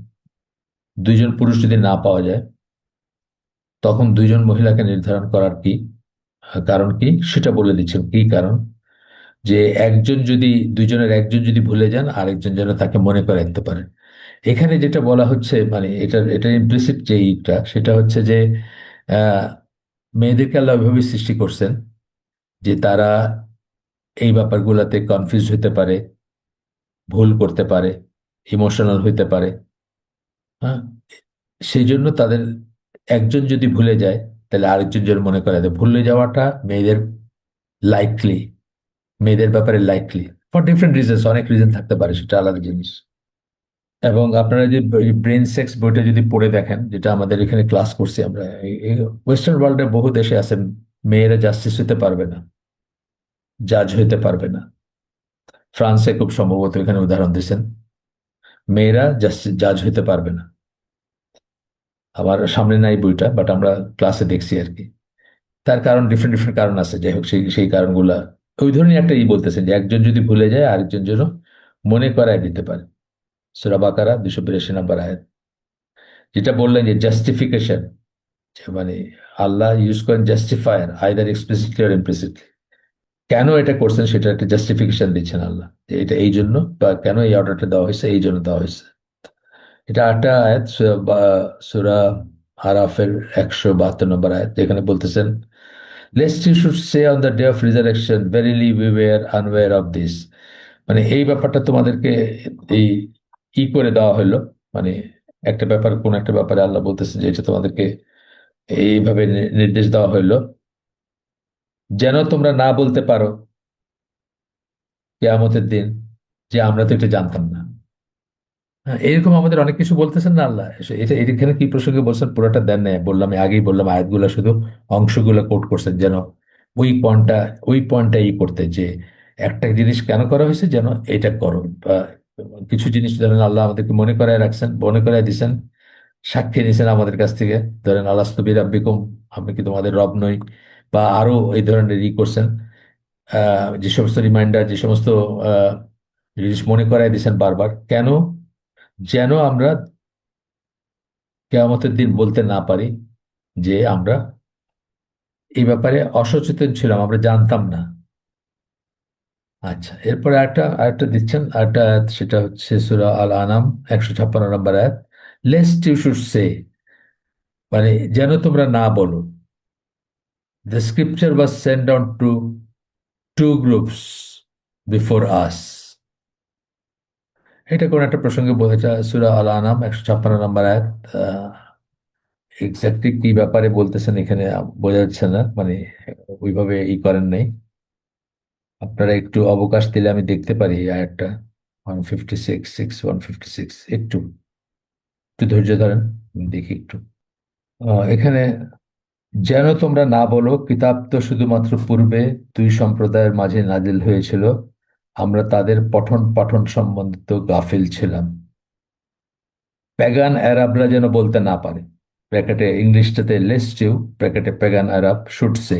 দুইজন পুরুষ যদি না পাওয়া যায়, তখন দুইজন মহিলাকে নির্ধারণ করার কি কারণ, কি সেটা বলে দিচ্ছেন কি কারণ, যে একজন যদি, দুইজনের একজন যদি ভুলে যান, আরেকজন যেন তাকে মনে করে দিতে পারে। এখানে যেটা বলা হচ্ছে, মানে এটা ইমপ্লিসিট যে ইটা, সেটা হচ্ছে যে আহ, মেয়েদেরকে আল্লাহ ওইভাবে সৃষ্টি করছেন যে তারা এই ব্যাপারগুলোতে কনফিউজ হতে পারে, ভুল করতে পারে, ইমোশনাল হইতে পারে। হ্যাঁ, সেই জন্য তাদের একজন যদি ভুলে যায়, তাহলে আরেকজন যেন মনে করে দেয়। ভুলে যাওয়াটা মেয়েদের লাইকলি, মেয়েদের ব্যাপারে লাইকলি, ফর ডিফারেন্ট রিজনস, অনেক রিজন থাকতে পারে, সেটা আলাদা জিনিস। এবং আপনারা যে ব্রেন সেক্স বইটা যদি পড়ে দেখেন, যেটা আমাদের এখানে ক্লাস করছি আমরা, ওয়েস্টার্ন ওয়ার্ল্ডের বহু দেশে আছে, মেয়েরা জাস্টিস হতে পারবে না, জাজ হইতে পারবে না। ফ্রান্সে খুব সম্ভবত এখানে উদাহরণ দিয়েছেন, মেয়েরা জাস্টিস জাজ হইতে পারবে না। আমার সামনে নাই বইটা, বাট আমরা ক্লাসে দেখছি আর কি। তার কারণ ডিফারেন্ট ডিফারেন্ট কারণ আছে, যাই হোক, সেই সেই কারণগুলা ওই ধরনের একটা বলতেছেন, যে একজন যদি ভুলে যায়, আরেকজন যেন মনে করায় দিতে পারে। সূরা বাকারা 282 নম্বর আয়াত। যেটা বললেন যে জাস্টিফিকেশন, মানে আল্লাহ ইউজ করেন জাস্টিফায়ার আইদার এক্সপ্লিসিটলি আর ইমপ্লিসিটলি। কেন এটা করছেন সেটা একটা জাস্টিফিকেশন দিচ্ছেন আল্লাহ, যে এটা এই জন্য, বা কেন এই অর্ডারটা দেওয়া হয়েছে, এই জন্য দেওয়া হয়েছে। এটা একটা আয়াত, সূরা আরাফের 172 নম্বর আয়াত, যেখানে বলতেছেন, lest you should say on the day of resurrection, verily we were unaware of this. মানে এই ব্যাপারটা তোমাদেরকে এই করে দেওয়া হলো, মানে একটা ব্যাপার, কোন একটা ব্যাপারে আল্লাহ বলতেছেন যে এটা তোমাদেরকে এইভাবে নির্দেশ দেওয়া হইলো, যেন তোমরা না বলতে পারো কিয়ামতের দিন, যে আমরা তো এটা জানতাম না। হ্যাঁ, এরকম আমাদের অনেক কিছু বলতেছেন না আল্লাহ। এটা এখানে কি প্রসঙ্গে বলছেন পুরোটা দেন নাই, বললাম, আগেই বললাম, আয়াতগুলো শুধু অংশগুলো কোট করছেন, যেন ওই পয়েন্টটা ওই পয়েন্টটা করতে, যে একটা জিনিস কেন করা হয়েছে, যেন এটা করো, বা কিছু জিনিস ধরেন আল্লাহ আমাদেরকে মনে করায় রাখছেন, মনে করায় দিচ্ছেন, সাক্ষী নিছেন আমাদের কাছ থেকে, ধরেন আলাস্তু বিরাব্বিকুম, আমি কি তোমাদের রব নই, বা আরো এই ধরনের করছেন, যে সমস্ত রিমাইন্ডার, যে সমস্ত আহ, জিনিস মনে করায় দিচ্ছেন বারবার, কেন, যেন আমরা কেয়ামতের দিন বলতে না পারি যে আমরা এই ব্যাপারে অসচেতন ছিলাম, আমরা জানতাম না। আচ্ছা, এরপরে আরেকটা দিচ্ছেন, আরেকটা আয়াত, সেটা হচ্ছে সূরা আল আনাম 156 নম্বর আয়াত, লেস্ট ইউ শুড সে, মানে যেন তোমরা না বলো, the scripture was send down to two groups before us. এটা কোন একটা প্রসঙ্গে এটা সূরা আল আনাম 156 নম্বর আয়াত। এক্স্যাক্টলি কি ব্যাপারে বলতেছেন এখানে বোঝা যাচ্ছে না, মানে ওইভাবে করেন নাই। আপনারা একটু অবকাশ দিলে আমি দেখতে পারি এই আয়াতটা। 156, একটু একটু ধৈর্য ধরেন, আমি দেখি একটু। এখানে, যেন তোমরা না বলো কিতাব তো শুধুমাত্র পূর্বে দুই সম্প্রদায়ের মাঝে নাজিল হয়েছিল, আমরা তাদের পঠন পাঠন সম্বন্ধিত গাফিল ছিলাম। প্যাগান আরবরা যেন বলতে না পারে, ব্র্যাকেটে ইংলিশটাতে লেস টু, ব্র্যাকেটে প্যাগান আরব শুড সে,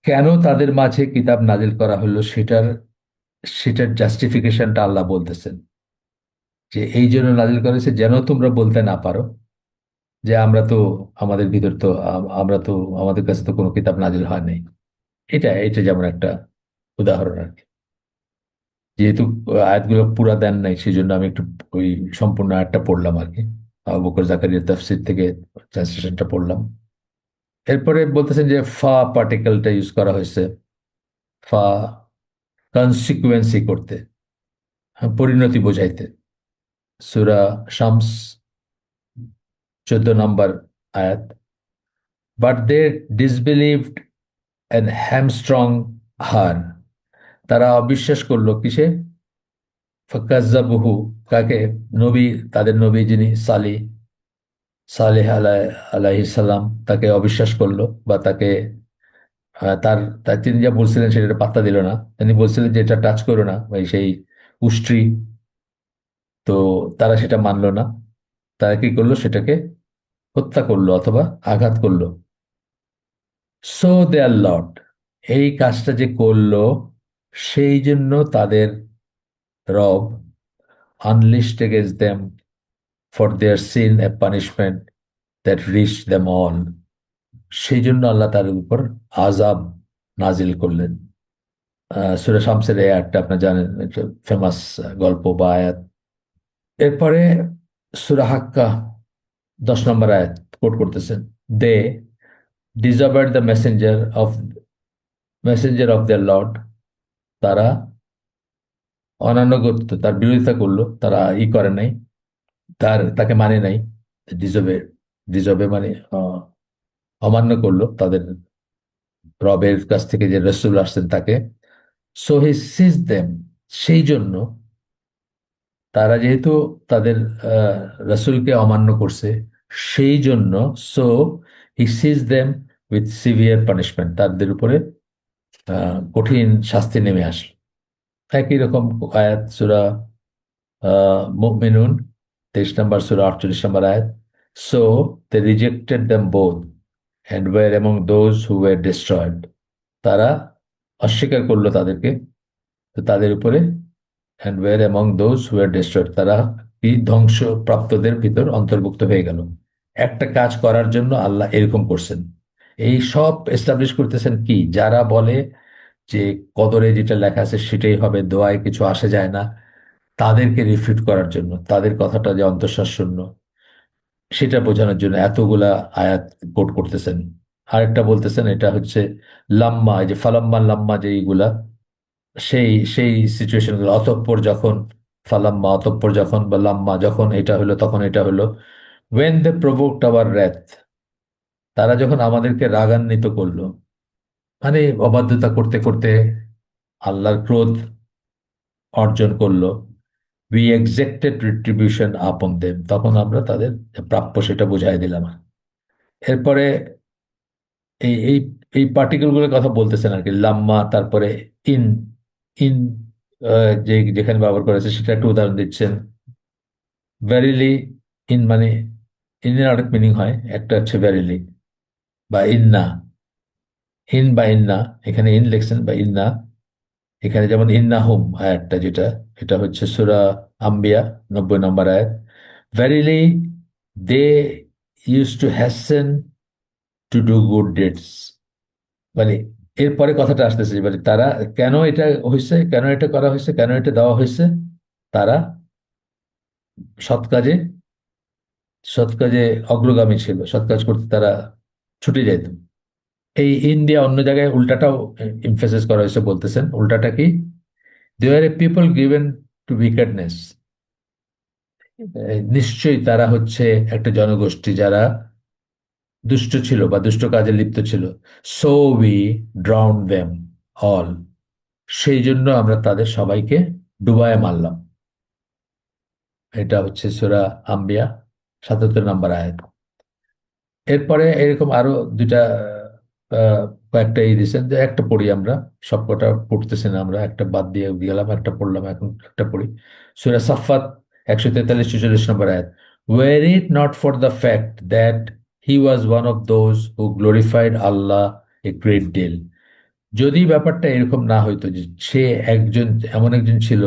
কেন তাদের মাঝে কিতাব নাজিল করা হলো সেটার সেটার জাস্টিফিকেশনটা আল্লাহ বলতেছেন, যে এই জন্য নাজিল করেছে যেন তোমরা বলতে না পারো যে আমরা তো, আমাদের ভিতর তো আমরা তো, আমাদের কাছে তো কোনো কিতাব নাজিল হয় নাই। এটা এটা যেমন একটা উদাহরণ আর কি। যেহেতু আয়াতগুলো পুরা দেন নাই, সেই জন্য আমি একটু ওই সম্পূর্ণ আয়াতটা পড়লাম আর কি। আবু বকর জাকারিয়ার তাফসীর থেকে ট্রান্সলেশনটা পড়লাম। এরপরে বলতেছেন যে ফা পার্টিকেলটা ইউজ করা হয়েছে, ফা কনসিকুয়েন্সি করতে, হ্যাঁ, পরিণতি বোঝাইতে। সূরা শামস 14 নম্বর আয়াত। বাট দে ডিসবিলিভড অ্যান্ড হ্যামস্ট্রং হার, তারা অবিশ্বাস করলো কিসে? ফাকাজ্জাবুহু, কাকে? নবী, তাদের নবী যিনি সালি, সালেহ আলাইহিস সালাম, তাকে অবিশ্বাস করলো, বা তাকে তার তার তিনি যা বলছিলেন সেটা পাত্তা দিল না। তিনি বলছিলেন যে এটা টাচ করো না, ওই সেই উষ্ট্রি। তো তারা সেটা মানলো না। তারা কি করলো? সেটাকে হত্যা করলো অথবা আঘাত করলো। সো দেয়ার লর্ড, এই কাজটা যে করলো, সেই জন্য তাদের রব unleashed against them for their sin a punishment that reach them all, সেই জন্য আল্লাহ তাদের উপর আযাব নাজিল করলেন। সূরা শামসের এই আয়াতটা আপনারা জানেন, একটা ফেমাস গল্প বা আয়াত। এরপরে সূরা হাক্কা 10 নম্বর আয়াত কোট করতেছেন, they disobeyed the messenger of the lord, তারা অনানুগত্য, তার বিরোধিতা করলো, তারা করে নাই, তাকে মানে নাই। ডিজবে, ডিজবে মানে অমান্য করলো তাদের রবের কাছ থেকে যে রসুল আসছেন তাকে। সো হি সিজ দেম, সেই জন্য তারা যেহেতু তাদের রসুলকে অমান্য করছে, সেই জন্য so he seize them with severe punishment, তাদের উপরে কঠিন শাস্তি নেমে আসলো। একই রকম আয়াত সূরা মুমিনুন 23 নম্বর সূরা 48 নম্বর আয়াত। So they rejected them both and were among those who were destroyed, তারা অস্বীকার করলো তাদেরকে, তো তাদের উপরে and were among those who were destroyed, তারা কি ধ্বংসপ্রাপ্তদের ভিতর অন্তর্ভুক্ত হয়ে গেল। একটা কাজ করার জন্য আল্লাহ এরকম করছেন। এই সব এস্টাবলিশ করতেছেন কি, যারা বলে যে কদরে যেটা লেখা আছে সেটাই হবে, দোয়ায় কিছু আসে যায় না, তাদেরকে রিফিউট করার জন্য, তাদের কথাটা যে অন্তঃশ্বাস শূন্য, সেটা বোঝানোর জন্য এতগুলা আয়াত কোট করতেছেন। আরেকটা বলতেছেন এটা হচ্ছে লাম্মা, এই যে ফালাম্মা লাম্মা যে এইগুলা, সেই সেই সিচুয়েশন গুলো, অতঃপর যখন, ফালাম্মা অতঃপর যখন, বা লাম্মা যখন এটা হলো তখন এটা হলো। When they provoked our wrath, তারা যখন আমাদেরকে রাগান্বিত করলো, মানে অবাধ্যতা করতে করতে আল্লাহর ক্রোধ অর্জন করলো। উই এক্সেক্টেড রিট্রিবিউশন আপন দেম, তখন আমরা তাদের যে প্রাপ্য সেটা বুঝাই দিলাম। এরপরে এই এই এই পার্টিকেল গুলোর কথা বলতেছেন আর কি, লাম্মা, তারপরে ইন, ইন যে যেখানে ব্যবহার করেছে সেটা একটু উদাহরণ দিচ্ছেন। ভ্যারিলি, ইন মানে, ইনের অনেক মিনিং হয়, একটা হচ্ছে ভ্যারিলি বা ইন্না, ইন বা ইন্না, এখানে ইন লিখছেন বা ইন্না। এখানে যেমন ইন্নাহুম আয়াতটা যেটা, এটা হচ্ছে সূরা আম্বিয়া 90 নম্বর আয়াত। Verily they used to hasten to do good deeds, মানে এরপরে কথাটা আসতেছে যে মানে তারা কেন এটা হয়েছে, কেন এটা করা হয়েছে, কেন এটা দেওয়া হয়েছে, তারা সৎ কাজে, সৎ কাজে অগ্রগামী ছিল, সৎ কাজ করতে তারা ছুটে যেত। এই ইন্ডিয়া অন্য জায়গায় উল্টাটাও এমফেসিস করা হয়েছে, বলতেছেন উল্টাটা কি, they R A people given to উইকেডনেস, নিশ্চয়ই তারা হচ্ছে একটা জনগোষ্ঠী যারা দুষ্ট ছিল বা দুষ্ট কাজে লিপ্ত ছিল। So we drown them all, সেই জন্য আমরা তাদের সবাইকে ডুবায় মারলাম। এটা হচ্ছে সূরা আম্বিয়া ৭৭ নম্বর আয়াত। এরপরে এরকম আরো দুইটা আহ, কয়েকটা এই দিয়েছেন, যে একটা পড়ি আমরা, সবকটা পড়তেছি না আমরা, একটা বাদ দিয়ে গেলাম, একটা পড়লাম, এখন একটা পড়ি। সূরা সাফফাত ১৪৩-৪৪ নম্বর আয়াত। Were it not for the fact that he was one of those who glorified Allah a great deal, যদি ব্যাপারটা এরকম না হইতো যে সে একজন, এমন একজন ছিল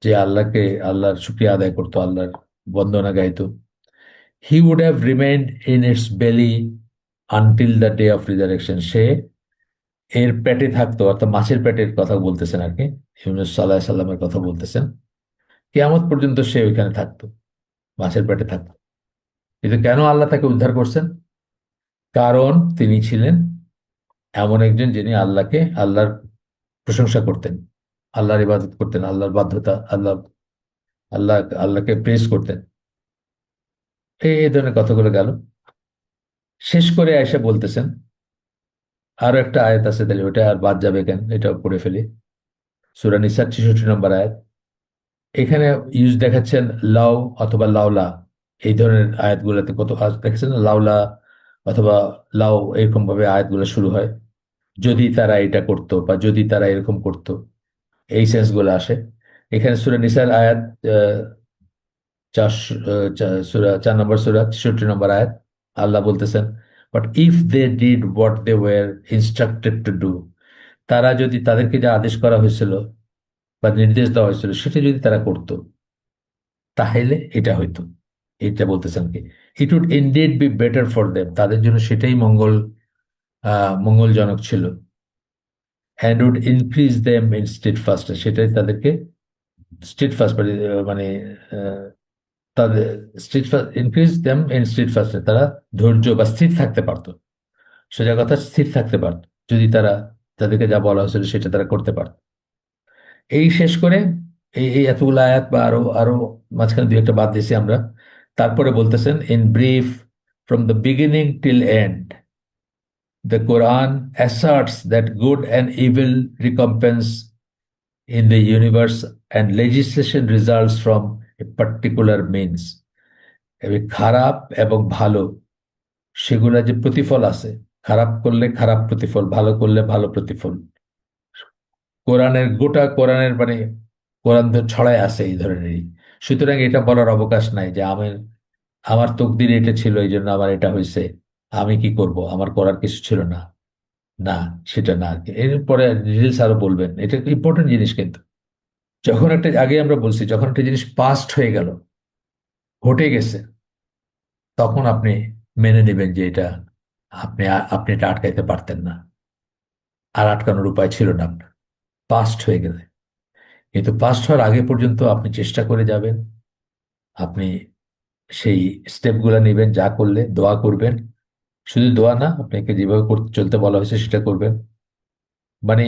যে আল্লাহকে, আল্লাহর শুকরিয়া আদায় করতো, আল্লাহর বন্দনা গাইতো, he would have remained in its belly until the day of resurrection, সে এর পেটে থাকতো, অর্থাৎ মাছের পেটের কথা বলতেছেন আর কি, ইউনূস সাল্লামের কথা বলতেছেন, কিয়ামত পর্যন্ত সে ওইখানে থাকতো, মাছের পেটে থাকতো। কিন্তু কেন আল্লাহ তাকে উদ্ধার করছেন? কারণ তিনি ছিলেন এমন একজন যিনি আল্লাহর প্রশংসা করতেন, আল্লাহর ইবাদত করতেন, আল্লাহর বাধ্যতা, আল্লাহ আল্লাহকে প্রেস করতেন। এই ধরনের কথাগুলো গেল। শেষ করে এসে বলতেছেন আরো একটা আয়াত আছে, তাহলে ওটা আর বাদ যাবে কেন, এটাও পড়ে ফেলি। সূরা নিসার ৬৬ নম্বর আয়াত। এখানে ইউজ দেখাচ্ছেন লাউ অথবা লাউলা, এই ধরনের আয়াতগুলোতে কত দেখেছেন না, লাউলা অথবা লাউ, এরকম ভাবে আয়াতগুলো শুরু হয়। যদি তারা এটা করতো বা যদি তারা এরকম করতো, এই সেন্স গুলো আসে। এখানে সূরা নিসার আয়াত সূরা ৪ নম্বর, সূরা ৬৬ নম্বর আয়াত। আল্লাহ বলতেছেন, but if they did what they were instructed to do, তারা যদি, তাদেরকে যা আদেশ করা হয়েছিল বা নির্দেশ দেওয়া হয়েছিল সেটা যদি তারা করতো, তাহলে এটা হইতো। এটা বলতেছেন কি, it would indeed be better for them, তাদের জন্য সেটাই মঙ্গলজনক ছিল। And would increase them in steadfast, সেটাই তাদেরকে স্টেট ফাস্ট মানে আহ, তাদের স্ট্রিট ইনক্রিজ দেম ইন স্ট্রিট ফাস্টে, তারা ধৈর্য বা স্থির থাকতে পারতো, সোজা কথা স্থির থাকতে পারতো, যদি তারা, তাদেরকে যা বলা হয়েছিল সেটা তারা করতে পারত। এই শেষ করে এই এতগুলো আয়াত বা আরো আরো মাঝখানে দুই একটা বাদ দিয়েছি আমরা। তারপরে বলতেছেন, in brief, from the beginning till end, the Quran asserts that good and evil recompense in the universe and legislation results from a particular means, এবং খারাপ এবং ভালো সেগুলা যে প্রতিফল আছে, খারাপ করলে খারাপ প্রতিফল, ভালো করলে ভালো প্রতিফল, কোরআনের গোটা কোরআনের মানে কোরআন তো ছড়ায় আছে এই ধরনেরই। সুতরাং এটা বলার অবকাশ নাই যে আমার তকদির এটা ছিল এই জন্য আমার এটা হয়েছে, আমি কি করব, আমার করার কিছু ছিল না। না, সেটা না আর কি। এরপরে ডিটেলস আরো বলবেন, এটা ইম্পর্টেন্ট জিনিস কিন্তু। যখন একটা, আগে আমরা বলছি, যখন একটা জিনিস পাস্ট হয়ে গেল, ঘটে গেছে, তখন আপনি মেনে নেবেন যে এটা, আপনি এটা আটকাইতে পারতেন না, আর আটকানোর উপায় ছিল না আপনার, পাস্ট হয়ে গেলে। কিন্তু পাস্ট হওয়ার আগে পর্যন্ত আপনি চেষ্টা করে যাবেন, আপনি সেই স্টেপগুলো নেবেন, যা করলে দোয়া করবেন, শুধু দোয়া না, আপনাকে যেভাবে চলতে বলা হয়েছে সেটা করবেন। মানে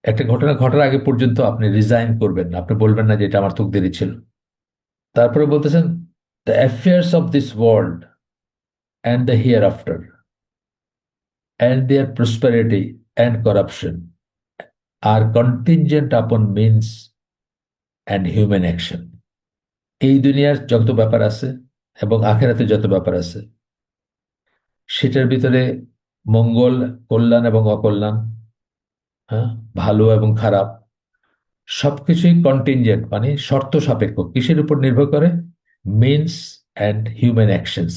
একটা ঘটনা ঘটার আগে পর্যন্ত আপনি রিজাইন করবেন না, আপনি বলবেন না যে এটা আমার তকদিরই ছিল। তারপরে বলতেছেন, the affairs of this world and the hereafter and their prosperity and corruption are contingent upon means and human action, এই দুনিয়ার যত ব্যাপার আছে এবং আখেরাতে যত ব্যাপার আছে, সেটার ভিতরে মঙ্গল, কল্যাণ এবং অকল্যাণ, হ্যাঁ, ভালো এবং খারাপ, সবকিছুই কন্টিনজেন্ট মানে শর্ত সাপেক্ষ, কিসের উপর নির্ভর করে? Means and human actions.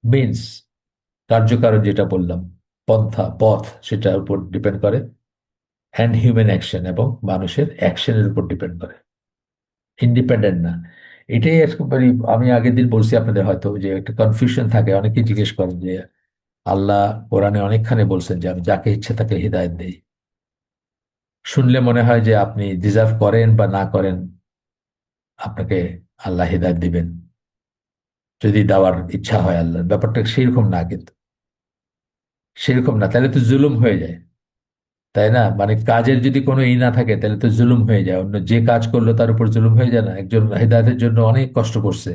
Means কার্যকারণ, যেটা বললাম, পন্থা পথ, সেটার উপর ডিপেন্ড করে। অ্যান্ড হিউম্যান অ্যাকশন, এবং মানুষের অ্যাকশনের উপর ডিপেন্ড করে, ইন্ডিপেন্ডেন্ট না। এটাই একেবারে, আমি আগের দিন বলছি আপনাদের, হয়তো যে একটা কনফিউশন থাকে, অনেকেই জিজ্ঞেস করেন যে আল্লাহ কোরআনে অনেকখানে বলছেন যে আমি যাকে ইচ্ছে তাকে হিদায়ত দেই। শুনলে মনে হয় যে আপনি ডিজার্ভ করেন বা না করেন, আপনাকে আল্লাহ হিদায়ত দিবেন, যদি দেওয়ার ইচ্ছা হয় আল্লাহ। ব্যাপারটা সেরকম না, কিন্তু সেরকম না, তাহলে তো জুলুম হয়ে যায়, তাই না? মানে কাজের যদি কোনো ই না থাকে তাহলে তো জুলুম হয়ে যায়, অন্য যে কাজ করলো তার উপর জুলুম হয়ে যায় না? একজন হিদায়তের জন্য অনেক কষ্ট করছে,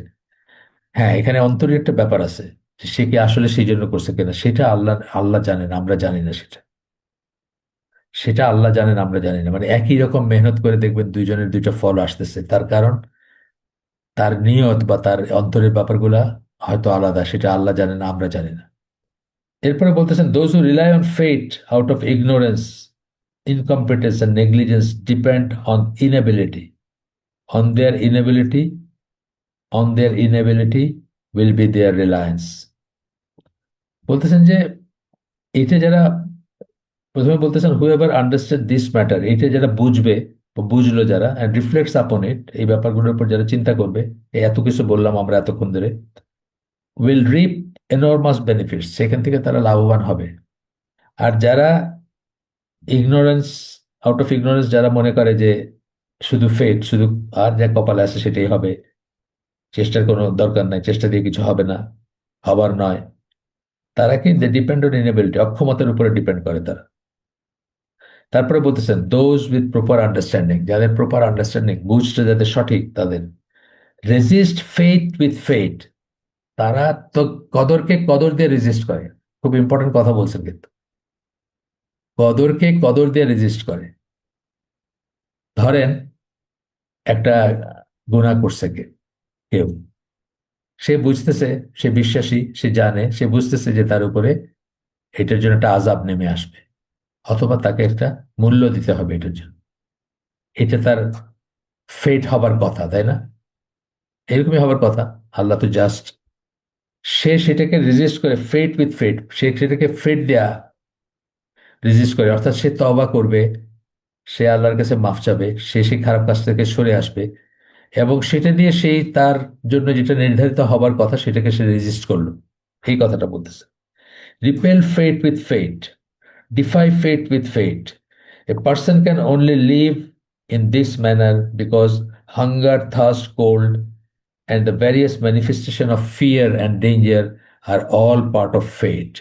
হ্যাঁ, এখানে অন্তরীণ একটা ব্যাপার আছে। যে সে কি আসলে সেই জন্য করছে কিনা, সেটা আল্লাহ আল্লাহ জানেন, আমরা জানি না সেটা। সেটা আল্লাহ জানেন, আমরা জানি না। মানে একই রকম মেহনত করে দেখবেন দুইজনের দুইটা ফল আসতেছে, তার কারণ তার নিয়ত বা তার অন্তরের ব্যাপারগুলা হয়তো আলাদা, সেটা আল্লাহ জানেন, আমরা জানি না। এরপরে বলতেছেন, those who rely on fate out of ignorance, incompetence and negligence depend on their inability will be their reliance। বলতেছেন যে এটা যারা, প্রথমে বলতেছেন হুএভার আন্ডারস্ট্যান্ড দিস ম্যাটার, এটা যারা বুঝবে বা বুঝলো যারা, অ্যান্ড রিফ্লেক্টস আপন ইট, এই ব্যাপারগুলোর উপর যারা চিন্তা করবে, এই এত কিছু বললাম আমরা এতক্ষণ ধরে, উইল রিপ এনর্মাস বেনিফিটস, সেখান থেকে তারা লাভবান হবে। আর যারা ইগনোরেন্স, আউট অফ ইগনোরেন্স, যারা মনে করে যে শুধু ফেট, শুধু আর যা কপালে আছে সেটাই হবে, চেষ্টার কোনো দরকার নাই, চেষ্টা দিয়ে কিছু হবে না, হবার নয়, তারা কি ডিপেন্ড অন ইনেবিলিটি, অক্ষমতার উপরে ডিপেন্ড করে তারা। তারপরে বলতেছেন দোজ উইথ প্রপার আন্ডারস্ট্যান্ডিং, যাদের প্রপার আন্ডারস্ট্যান্ডিং, বুঝটা যাদের সঠিক, তাদের রেজিস্ট ফেথ উইথ ফেথ, তারা তো কদরকে কদর দিয়ে রেজিস্ট করে। খুব ইম্পর্টেন্ট কথা বলছেন কিন্তু, কদরকে কদর দিয়ে রেজিস্ট করে। ধরেন একটা গুনাহ করছে কেউ, সে বুঝতেছে, সে বিশ্বাসী, সে জানে, সে বুঝতেছে যে তার উপরে এটার জন্য একটা আযাব নেমে আসবে, অথবা তাকে একটা মূল্য দিতে হবে এটার জন্য, এটা তার ফেট হবার কথা, তাই না? এরকমই হবার কথা। আল্লাহ তো জাস্ট, সে সেটাকে রেজিস্ট করে, ফেট উইথ ফেট, সে সেটাকে ফেট দেয়া রেজিস্ট করে, অর্থাৎ সে তওবা করবে, সে আল্লাহর কাছে মাফ চাবে, সে সেই খারাপ কাজ থেকে সরে আসবে, এবং সেটা দিয়ে সেই তার জন্য যেটা নির্ধারিত হবার কথা সেটাকে সে রেজিস্ট করলো, এই কথাটা বলতেছে। Repel fate with fate, defy fate with fate. A person can only live in this manner because hunger, thirst, cold, and the various manifestation of fear and danger are all part of fate।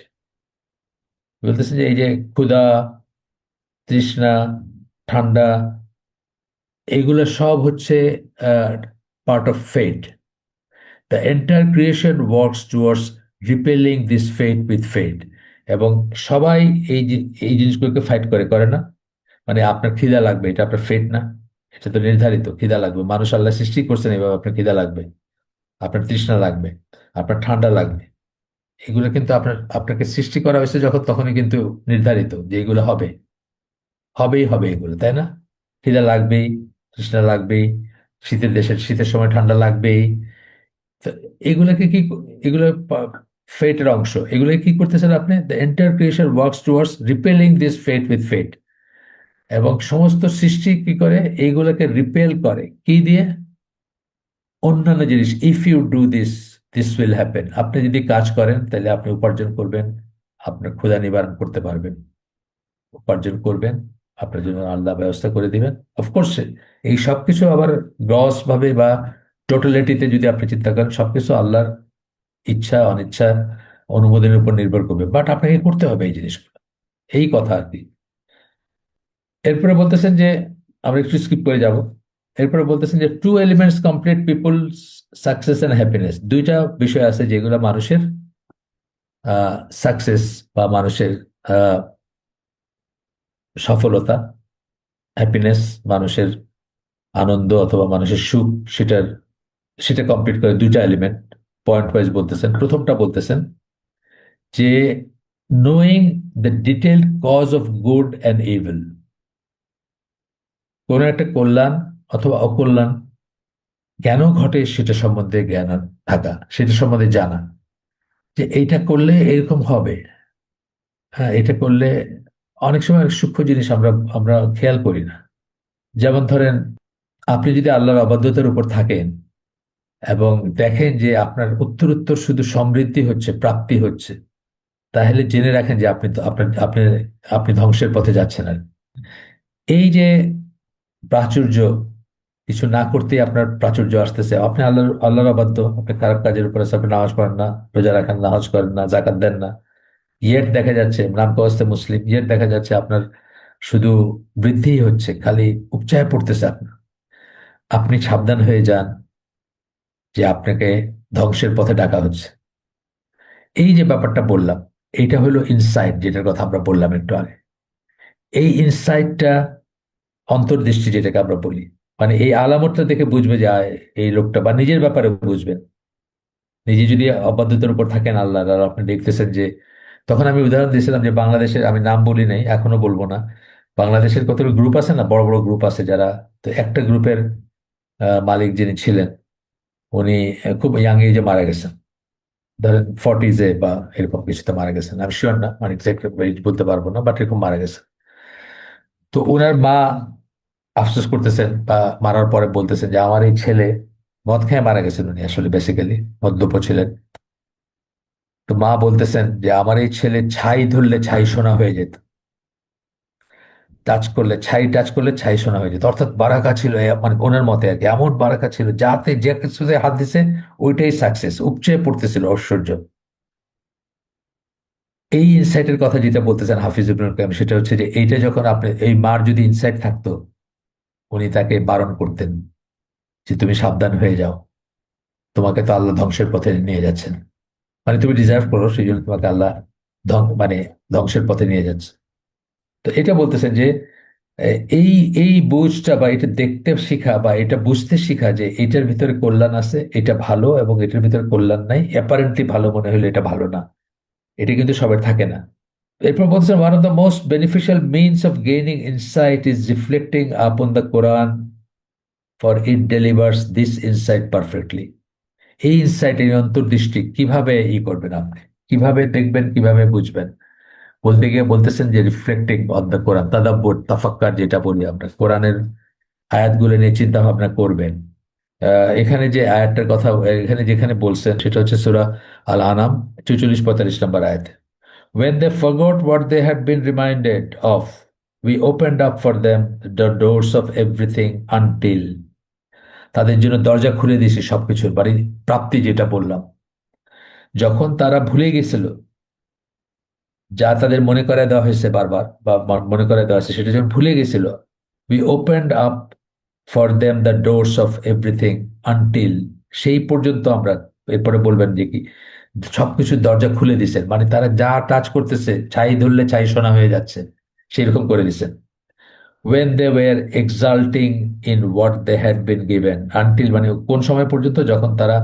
বলতেছেন যে এই যে ক্ষুধা, তৃষ্ণা, ঠান্ডা, এগুলো সব হচ্ছে part of fate. The entire creation works towards repelling this fate with fate. এবং সবাই এই জিনিসগুলোকে ফাইট করে না? মানে আপনার খিদা লাগবে, এটা আপনার ফেট না? এটা তো নির্ধারিত, খিদা লাগবে, মানুষ আল্লাহ সৃষ্টি করছেন এইভাবে, আপনার খিদা লাগবে, আপনার তৃষ্ণা লাগবে, আপনার ঠান্ডা লাগবে। এগুলো কিন্তু আপনাকে সৃষ্টি করা হয়েছে যখন, তখনই কিন্তু নির্ধারিত যে এগুলো হবে, হবেই হবে এগুলো, তাই না? খিদা লাগবেই, তৃষ্ণা লাগবেই, শীতের দেশের শীতের সময় ঠান্ডা লাগবেই। তো এগুলোকে কি, এগুলো ফেটের অংশ, এগুলো কি করতেছেন আপনি? The entire creation works towards repelling this fate with fate. এবং সমস্ত সৃষ্টি কি করে? এইগুলোকে রিপেল করে কি দিয়ে? অন্যান্য জিনিস। If you do this, this will happen. আপনি যদি কাজ করেন তাহলে আপনি উপার্জন করবেন, আপনার ক্ষুধা নিবারণ করতে পারবেন, উপার্জন করবেন, আপনার জন্য আল্লাহ ব্যবস্থা করে দিবেন। অফকোর্স এই সবকিছু আবার গ্রস ভাবে বা টোটালিটিতে যদি আপনি চিন্তা করেন, সবকিছু আল্লাহর ইচ্ছা অনিচ্ছা অনুমোদনের উপর নির্ভর করবে, বাট আপনাকে করতে হবে এই জিনিসগুলো, এই কথা আর কি। এরপরে বলতেছেন যে, আমরা একটু স্কিপ করে যাব, এরপরে বলতেছেন যে two elements complete people's success and happiness. দুইটা বিষয় আছে যেগুলো মানুষের সাকসেস বা মানুষের আহ, সফলতা, হ্যাপিনেস, মানুষের আনন্দ অথবা মানুষের সুখ, সেটা কমপ্লিট করে দুইটা এলিমেন্ট। পয়েন্ট ওয়াইজ বলতেছেন, প্রথমটা বলতেছেন যে knowing the detailed cause of good and evil, কোন একটা কল্যাণ অথবা অকল্যাণ কেন ঘটে সেটা সম্বন্ধে জ্ঞান থাকা, সেটা সম্বন্ধে জানা, যে এইটা করলে এরকম হবে। হ্যাঁ, এটা করলে, অনেক সময় অনেক সূক্ষ্ম জিনিস আমরা আমরা খেয়াল করি না। যেমন ধরেন, আপনি যদি আল্লাহর অবাধ্যতার উপর থাকেন এবং দেখেন যে আপনার উত্তর উত্তর শুধু সমৃদ্ধি হচ্ছে, প্রাপ্তি হচ্ছে, তাহলে জেনে রাখেন যে আপনি তো আপনার আপনি আপনি ধ্বংসের পথে যাচ্ছেন। আর এই যে প্রাচুর্য, কিছু না করতেই আপনার প্রাচুর্য আসতেছে, আপনি আল্লাহর অবাধ্য, আপনি খারাপ কাজের উপর আছে, আপনি নামাজ পড়েন না, রোজা রাখেন না, হজ করেন না, জাকাত দেন না, ইয়েট দেখা যাচ্ছে নাম কস্তে মুসলিম, ইয়েট দেখা যাচ্ছে আপনার শুধু বৃদ্ধিই হচ্ছে, খালি উপচায় পড়তেছে আপনার। আপনি সাবধান হয়ে যান যে আপনাকে ধ্বংসের পথে ডাকা হচ্ছে। এই যে ব্যাপারটা বললাম, এইটা হলো ইনসাইট, যেটার কথা আমরা বললাম একটু আগে। এই ইনসাইটটা, অন্তর্দৃষ্টি যেটাকে আমরা বলি, মানে এই আলামতটা দেখে বুঝবে যে এই লোকটা, বা নিজের ব্যাপারে বুঝবেন। নিজে যদি অবাধ্যতার উপর থাকেন আল্লাহর, আর আপনি দেখতেছেন যে, তখন আমি উদাহরণ দিয়েছিলাম যে বাংলাদেশের, আমি নাম বলি নাই, এখনো বলবো না। বাংলাদেশের কতগুলো গ্রুপ আছে না, বড় বড় গ্রুপ আছে যারা, তো একটা গ্রুপের মালিক যিনি ছিলেন, উনি খুব ইয়াং এজে মারা গেছেন। ধরেন ফর্টিজে বা এরকম কিছুতে মারা গেছেন, আমি শিওর না, মানে এক্সাক্ট বলতে পারবো না, বাট এরকম মারা গেছেন। তো ওনার মা আফসোস করতেছেন, বা মারার পরে বলতেছেন যে আমার এই ছেলে, মদ খেয়ে মারা গেছেন উনি, আসলে বেসিক্যালি মদ্যপ ছিলেন। তো মা বলতেছেন যে আমার এই ছেলে ছাই ধরলে ছাই সোনা হয়ে যেত, টাচ করলে ছাই সোনা হয়ে যেত, অর্থাৎ বারাকা ছিল মানে ওনার মতে আর কি, এমন বারাকা ছিল যাতে যে কিছুতে হাত দিছে ওইটাই সাকসেস, উপচে পড়তেছিল ঐশ্বর্য। এই ইনসাইটের কথা যেটা বলতেছেন হাফিজ ইবনুল কাইয়্যিম, সেটা হচ্ছে যে এইটা যখন আপনি, এই মার যদি ইনসাইট থাকতো, উনি তাকে বারণ করতেন যে তুমি সাবধান হয়ে যাও, তোমাকে তো আল্লাহ ধ্বংসের পথে নিয়ে যাচ্ছেন, মানে তুমি ডিজার্ভ করো, সেই জন্য তোমাকে আল্লাহ মানে ধ্বংসের পথে নিয়ে যাচ্ছে। তো এটা বলতেছেন যে এই এই বুঝটা, বা এটা দেখতে শিখা, বা এটা বুঝতে শিখা যে এটার ভিতরে কল্যাণ আছে, এটা ভালো, এবং এটার ভিতরে কল্যাণ নাই, অ্যাপারেন্টলি ভালো মনে হলে এটা ভালো না, এটা কিন্তু সবার থাকে না। এরপর বলছেন, one of the most beneficial means of gaining insight is reflecting upon the Quran, for it delivers this insight perfectly. এই ইনসাইট, এই অন্তর্দৃষ্টি কিভাবে করবেন আপনি, কিভাবে দেখবেন, কিভাবে বুঝবেন? বলতে গিয়ে বলতেছেন যে রিফ্লেক্টিং অন দ্য কোরআন, তাদাব্বুর, তাফাক্কার যেটা বলি আমরা, কোরআনের আয়াতগুলো নিয়ে চিন্তা ভাবনা করবেন। এখানে যে আয়াতটার কথা, এখানে যেখানে বলছেন সেটা হচ্ছে সূরা আল আনাম 44-45 নম্বর আয়াত। When they forgot what they had been reminded of, we opened up for them the doors of everything until, তাদের জন্য দরজা খুলে দিয়েছি সবকিছুর, মানে প্রাপ্তি যেটা বললাম, যখন তারা ভুলে গেছিল, যা তাদের মনে করায় দেওয়া হয়েছে বারবার, বা মনে করায় দেওয়া হয়েছে, সেটা যখন ভুলে গেছিল, we opened up for them the doors of everything until, সেই পর্যন্ত আমরা, এরপরে বলবেন যে কি, সবকিছুর দরজা খুলে দিছেন, মানে তারা যা টাচ করতেছে ছাই ধরলে ছাই সোনা হয়ে যাচ্ছে, সেরকম করে দিছেন। when they were exulting in what they had been given until, মানে কোন সময় পর্যন্ত, যখন তারা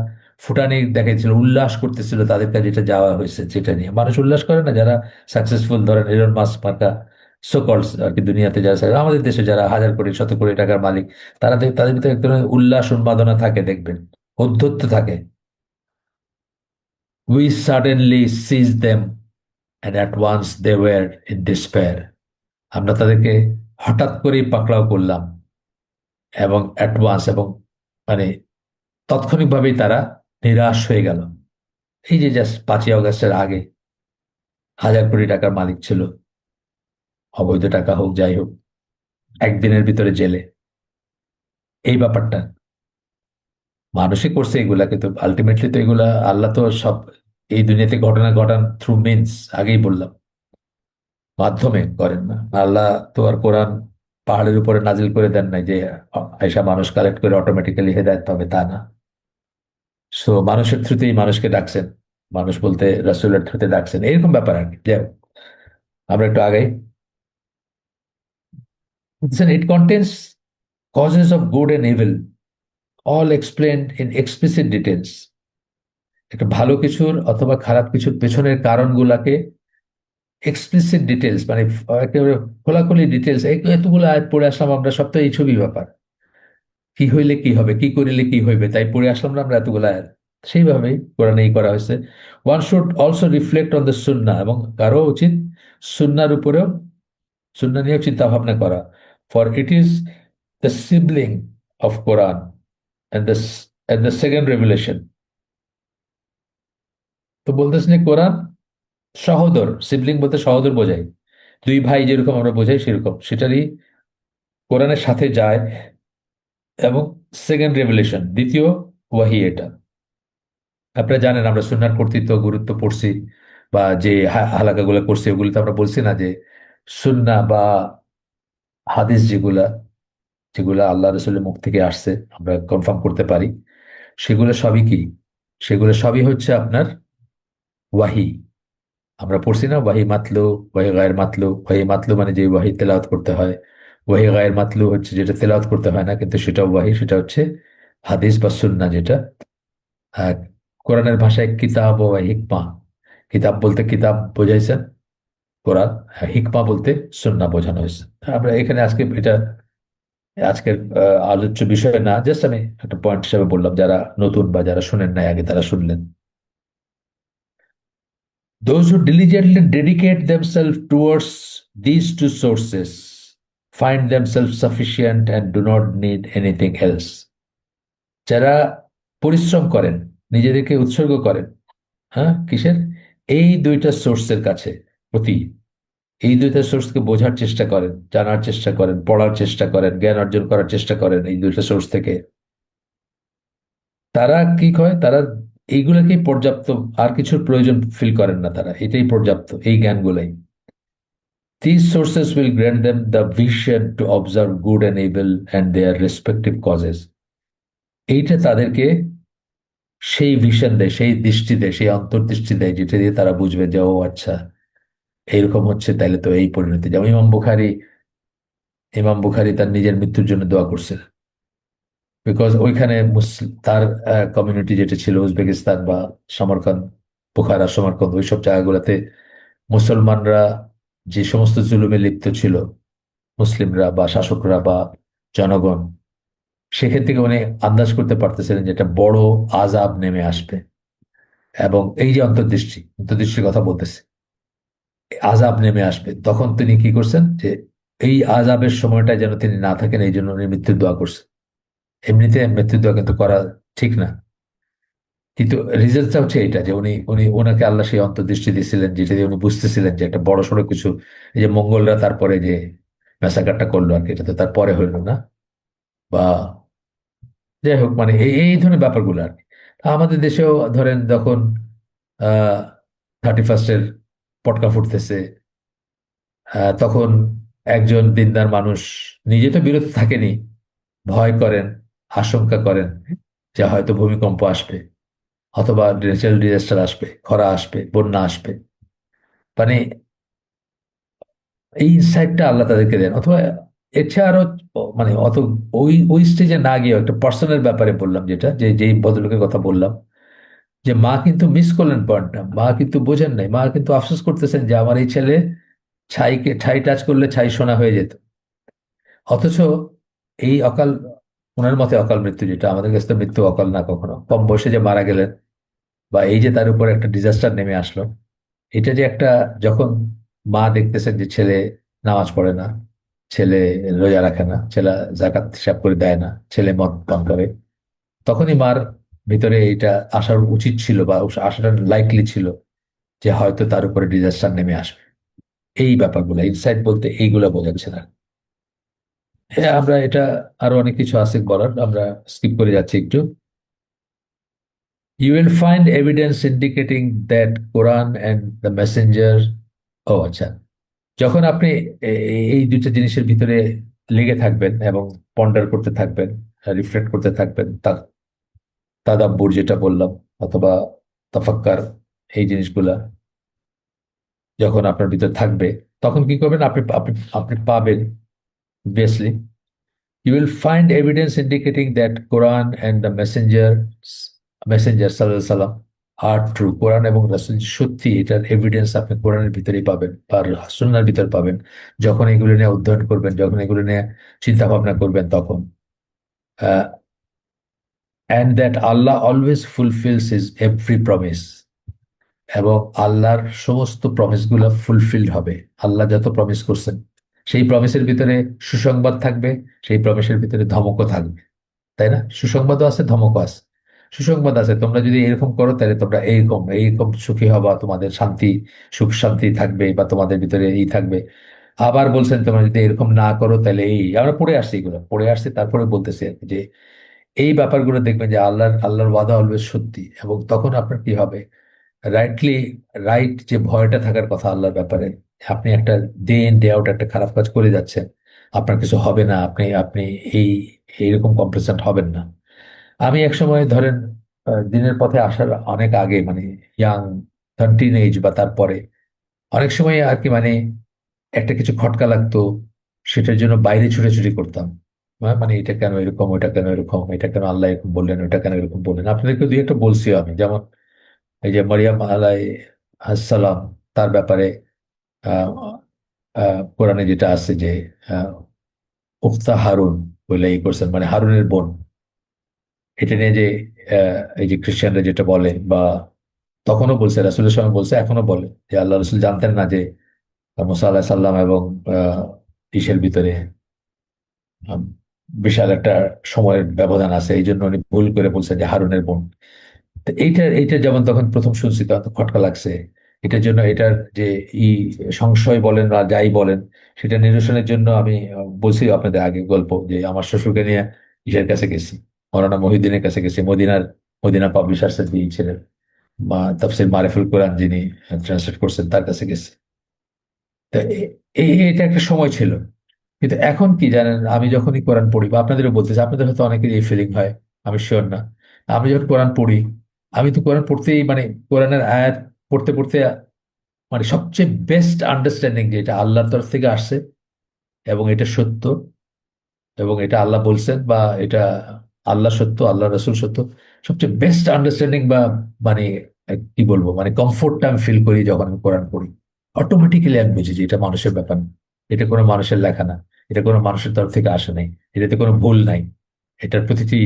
ফুটানি দেখাইছিল, উল্লাস করতেছিল তাদের কাছে যেটা যাওয়া হয়েছে সেটা নিয়ে। মানুষ উল্লাস করে না যারা সাকসেসফুল, ধরেন এলন মাস্ক মার্কা সোকলস আর কি, দুনিয়াতে যারা আমাদের দেশে যারা হাজার কোটি শত কোটি টাকার মালিক, তারা তাদের ভিতরে এক ধরনের উল্লাস উন্মাদনা থাকে, দেখবেন ঔদ্ধত্য থাকে। We suddenly seized them and at once they were in despair. আমরা তাদেরকে হঠাৎ করেই পাকড়াও করলাম, এবং অ্যাডভান্স, এবং মানে তাৎক্ষণিকভাবেই তারা নিরাশ হয়ে গেল। এই যে জাস্ট 5ই আগস্টের আগে হাজার কোটি টাকার মালিক ছিল, অবৈধ টাকা হোক যাই হোক, একদিনের ভিতরে জেলে। এই ব্যাপারটা মানুষই করছে এগুলা, কিন্তু আলটিমেটলি তো এগুলা আল্লাহ তো সব এই দুনিয়াতে ঘটনা ঘটান থ্রু মিনস, আগেই বললাম, মাধ্যমে করেন না। আল্লাহ তো আর কোরআন পাহাড়ের উপরে নাজিল করে দেন নাই যে আয়সা মানুষ কালেক্ট করে অটোমেটিক্যালি হেদায়েত পাবে, তা না। সো মানুষের থ্রুতেই মানুষকে ডাকছেন, মানুষ বলতে রাসূলের থ্রুতে ডাকছেন, এরকম ব্যাপার আর কি। যাই হোক, আমরা একটু আগাই। It contains causes of good and evil, all explained in explicit details. একটা ভালো কিছুর অথবা খারাপ কিছুর পেছনের কারণগুলাকে এক্সপ্লিসিট ডিটেলস, মানে একেবারে খোলাখুলি ডিটেলস, এতগুলো আয়াত পড়ে আসলাম আমরা, সব তো এই ছবি ব্যাপার, কি হইলে কি হবে, কি করিলে কি হইবে, তাই পড়ে আসলাম না আমরা এতগুলো আয়াত। সেইভাবেই কোরআনে করা হয়েছে। One should also reflect on the সুন্নাহ, এবং কারো উচিত সুন্নার উপরেও, সুন্নাহ নিয়েও চিন্তা ভাবনা করা। For it is the sibling of Quran and the second revelation. তো বলতেছেন যে কোরআন সহোদর, সিবলিং বলতে সহোদর বোঝায়, দুই ভাই যেরকম আমরা বোঝাই সেরকম, সেটারই কোরআনের সাথে যায়। এবং সেকেন্ড রেভুলেশন, দ্বিতীয় ওয়াহি এটা। আপনারা জানেন আমরা সুন্নাহর কর্তৃত্ব গুরুত্ব পড়ছি, বা যে হালাকাগুলো করছি ওগুলোতে আমরা বলছি না যে সুন্নাহ বা হাদিস যেগুলা, যেগুলা আল্লাহ রসুলের মুখ থেকে আসছে আমরা কনফার্ম করতে পারি, সেগুলো সবই কি, সেগুলো সবই হচ্ছে আপনার ওয়াহি। আমরা পড়ছি না, ওয়াহি মাতলু, ওয়াহি গায়ের মাতলু। ওয়াহি মাতলু মানে যে ওয়াহি তেলাওয়াত করতে হয়। ওয়াহি গায়ের মাতলু হচ্ছে যেটা তেলাওয়াত করতে হয় না, কিন্তু সেটা ওয়াহি, সেটা হচ্ছে হাদিস বা সুন্নাহ যেটা। আহ, কোরআনের ভাষায় কিতাব ও হিকমা। কিতাব বলতে কিতাব বোঝাইছেন কোরআন, হিকমা বলতে সুন্নাহ বোঝানো হয়েছে। আমরা এখানে আজকে এটা আজকের আলোচ্য বিষয় না, জাস্ট আমি একটা পয়েন্ট হিসাবে বললাম, যারা নতুন বা যারা শুনেন নাই আগে তারা শুনলেন। Those who diligently dedicate themselves towards these two sources find themselves sufficient and do not need anything else. যারা পরিশ্রম করেন, নিজেদেরকে উৎসর্গ করেন, হ্যাঁ কিসের, এই দুইটা সোর্সের কাছে, প্রতি, এই দুইটা সোর্সকে বোঝার চেষ্টা করেন, জানার চেষ্টা করেন, পড়ার চেষ্টা করেন, জ্ঞান অর্জন করার চেষ্টা করেন এই দুইটা সোর্স থেকে, তারা কি হয়, তারা এইগুলোকেই পর্যাপ্ত, আর কিছুর প্রয়োজন ফিল করেন না, তারা এটাই পর্যাপ্ত, এই জ্ঞানগুলাই। These sources will grant them the vision to observe good and evil and their respective causes. এইটা তাদেরকে সেই ভিশন দেয়, সেই দৃষ্টি দেয়, সেই অন্তর্দৃষ্টি দেয়, যেটা দিয়ে তারা বুঝবে যে ও আচ্ছা এইরকম হচ্ছে, তাইলে তো এই পরিণতি। যেমন ইমাম বুখারী তার নিজের মৃত্যুর জন্য দোয়া করছিলেন, বিকজ ওইখানে তার কমিউনিটি যেটা ছিল উজবেকিস্তান বা সমরকন্দ, বুখারা সমরকন্দ, ওইসব জায়গাগুলোতে মুসলমানরা যে সমস্ত জুলুমে লিপ্ত ছিল, মুসলিমরা বা শাসকরা বা জনগণ, সেখান থেকে উনি আন্দাজ করতে পারতেছিলেন যে একটা বড় আযাব নেমে আসবে। এবং এই যে অন্তর্দৃষ্টি, অন্তর্দৃষ্টির কথা বলতেছে, আযাব নেমে আসবে, তখন তিনি কি করছেন যে এই আযাবের সময়টা যেন তিনি না থাকেন, এই জন্য উনি মৃত্যুর দোয়া করছেন। এমনিতে মৃত্যুর দোয়া কিন্তু করা ঠিক না, কিন্তু রিজাল্টটা হচ্ছে এটা যে উনি উনি ওনাকে আল্লাহ সেই অন্তর্দৃষ্টি দিয়েছিলেন, যেটা দিয়ে উনি বুঝতেছিলেন যে একটা বড় সড়ো কিছু, এই যে মঙ্গলরা তারপরে যে ম্যাসাকারটা করলো আর কি, এটা তো তারপরে হইলো না, বা যাই হোক, মানে এই এই ধরনের ব্যাপারগুলো আর কি। তা আমাদের দেশেও ধরেন যখন 31st পটকা ফুটতেছে, তখন একজন দিনদার মানুষ নিজে তো বিরত থাকেনি, ভয় করেন, আশঙ্কা করেন যে হয়তো ভূমিকম্প আসবে, অথবা ন্যাচারাল ডিজাস্টার আসবে, খরা আসবে, বন্যা আসবে, মানে এই ইনসাইটটা আল্লাহ তাদেরকে দেন। অথবা এছাড়া আরো মানে অত ওই ওই স্টেজে না গিয়ে একটা পার্সোনাল ব্যাপারে বললাম, যেটা যে যেই ভদ্রলোকের কথা বললাম, যে মা কিন্তু মিস করলেন পয়েন্টটা, মা কিন্তু বোঝেন নাই, মা কিন্তু আফসোস করতেছেন যে আমার এই ছেলে ছাই টাচ করলে ছাই সোনা হয়ে যেত। অথচ এই অকাল, ওনার মতে অকাল মৃত্যু, যেটা আমাদের কাছে তো মৃত্যু অকাল না, কখনো কম বয়সে যে মারা গেলেন, বা এই যে তার উপর একটা ডিজাস্টার নেমে আসলো, এটা যে একটা, যখন মা দেখতেছেন যে ছেলে নামাজ পড়ে না, ছেলে রোজা রাখে না, ছেলে জাকাত হিসাব করে দেয় না, ছেলে মদ পান করে, তখনই মার ভিতরে এটা আসার উচিত ছিল, বা আসাটা লাইকলি ছিল যে হয়তো তার উপরে ডিজাস্টার নেমে আসবে। এই ব্যাপারগুলো ইনসাইট বলতে এইগুলো বোঝাচ্ছে না। হ্যাঁ, আমরা এটা, আরো অনেক কিছু আছে বলার, আমরা স্কিপ করে যাচ্ছি একটু। You will find evidence indicating that Quran and the messenger. ও আচ্ছা, যখন আপনি এই দুইটা জিনিসের ভিতরে লেগে থাকবেন এবং পন্ডার করতে থাকবেন, রিফ্লেক্ট করতে থাকবেন, তাদাব্বুর যেটা বললাম, অথবা তাফাক্কার, এই জিনিসগুলা যখন আপনার ভিতর থাকবে, তখন কি করবেন, আপনি আপনি আপনি পাবেন, obviously you will find evidence indicating that Quran and the messenger sallallahu alaihi wasallam are true. কোরআন এবং রাসূল সত্যি, এটার এভিডেন্স আপনি কোরআনের ভিতরেই পাবেন বা সুন্নাহর ভিতর পাবেন। যখন এগুলো নিয়ে অধ্যয়ন করবেন, যখন এগুলো নিয়ে চিন্তা ভাবনা করবেন, তখন and that Allah always fulfills his every promise, এবং আল্লাহর সমস্ত প্রমিসগুলো ফুলফিলড হবে। আল্লাহ যত প্রমিস করছেন, সেই প্রমিসের ভিতরে সুসংবাদ থাকবে, সেই প্রমিসের ভিতরে ধমকও থাকবে, তাই না? সুসংবাদও আছে, ধমকও আছে। সুসংবাদ আছে, তোমরা যদি এরকম করো তাহলে তোমরা এইরকম এইরকম সুখী হবা, তোমাদের শান্তি, সুখ শান্তি থাকবে, বা তোমাদের ভিতরে এই থাকবে। আবার বলছেন তোমরা যদি এরকম না করো তাহলে এই, আমরা পড়ে আসছি, এগুলো পড়ে আসছি, তারপরে বলতেছি আর কি, যে এই ব্যাপারগুলো দেখবেন যে আল্লাহর ওয়াদা অলওয়েজ সত্যি। এবং তখন আপনার কি হবে, রাইটলি, রাইট যে ভয়টা থাকার কথা আল্লাহর ব্যাপারে, আপনি একটা ডে ইন ডে আউট একটা খারাপ কাজ করে যাচ্ছেন, আপনার কিছু হবে না, আপনি আপনি এই এইরকম কমপ্লেসেন্ট হবেন না। আমি এক সময় ধরেন দিনের পথে আসার অনেক আগে, মানে ইয়াং থার্টিন এজ বা তারপরে অনেক সময় আর কি মানে একটা কিছু খটকা লাগতো, সেটার জন্য বাইরে ছুটাছুটি করতাম। মানে এটা কেন এরকম, ওটা কেন এরকম, এটা কেন আল্লাহ এরকম বললেন, ওটা কেন এরকম বললেন। আপনাদেরকে দুই একটা বলছিও আমি, যেমন এই যে মারিয়াম আসসালাম, তার ব্যাপারে আহ কোরআনে যেটা আছে যে আহ, উখতা হারুন বলে ই করছেন, মানে হারুনের বোন। এটা নিয়ে যে এই যে খ্রিস্টানরা যেটা বলে, বা তখনও বলছে, রাসূলের সময় বলছে, এখনো বলে যে আল্লাহ রসুল জানতেন না যে মুসা আলাহিসাল্লাম সাল্লাম এবং ইসের ভিতরে আম, বিশাল একটা সময়ের ব্যবধান আছে, এই জন্য উনি ভুল করে বলছেন যে হারুনের বোন। তো এইটা যেমন তখন প্রথম শুনছি তখন তো খটকা লাগছে। এটার জন্য এটার যে ই সংশয় বলেন বা যাই বলেন, সেটা নিরসনের জন্য আমি বলছি আপনাদের আগে গল্প, যে আমার শ্বশুরকে নিয়ে ইসের কাছে গেছি, মৌলানা মহিউদ্দিনের কাছে গেছি, মদিনা পাবলিশার্সের যিনি ছিলেন, তাফসির মারিফুল কোরআন যিনি ট্রান্সলেট করছেন, তার কাছে গেছি। তা এটা একটা সময় ছিল। কিন্তু এখন কি জানেন, আমি যখনই কোরআন পড়ি, বা আপনাদেরও বলতেছি, আপনাদের হয়তো অনেকেরই এই ফিলিং হয়, আমি শিওর না। আমি যখন কোরআন পড়ি, আমি তো কোরআন পড়তেই মানে কোরআনের আয়াত পড়তে পড়তে মানে সবচেয়ে বেস্ট আন্ডারস্ট্যান্ডিং যে এটা আল্লাহর তরফ থেকে আসছে এবং এটা সত্য, এবং এটা আল্লাহ বলছেন, বা এটা আল্লাহ সত্য, আল্লাহ রসুল সত্য, সবচেয়ে বেস্ট আন্ডারস্ট্যান্ডিং বা মানে কি বলবো, মানে কমফোর্টটা আমি ফিল করি যখন আমি কোরআন পড়ি। অটোমেটিক্যালি আমি বুঝি যে এটা মানুষের ব্যাপার না, এটা কোনো মানুষের লেখা না, এটা কোনো মানুষের তরফ থেকে আসে নাই, এটাতে কোনো ভুল নাই, এটার প্রতিটি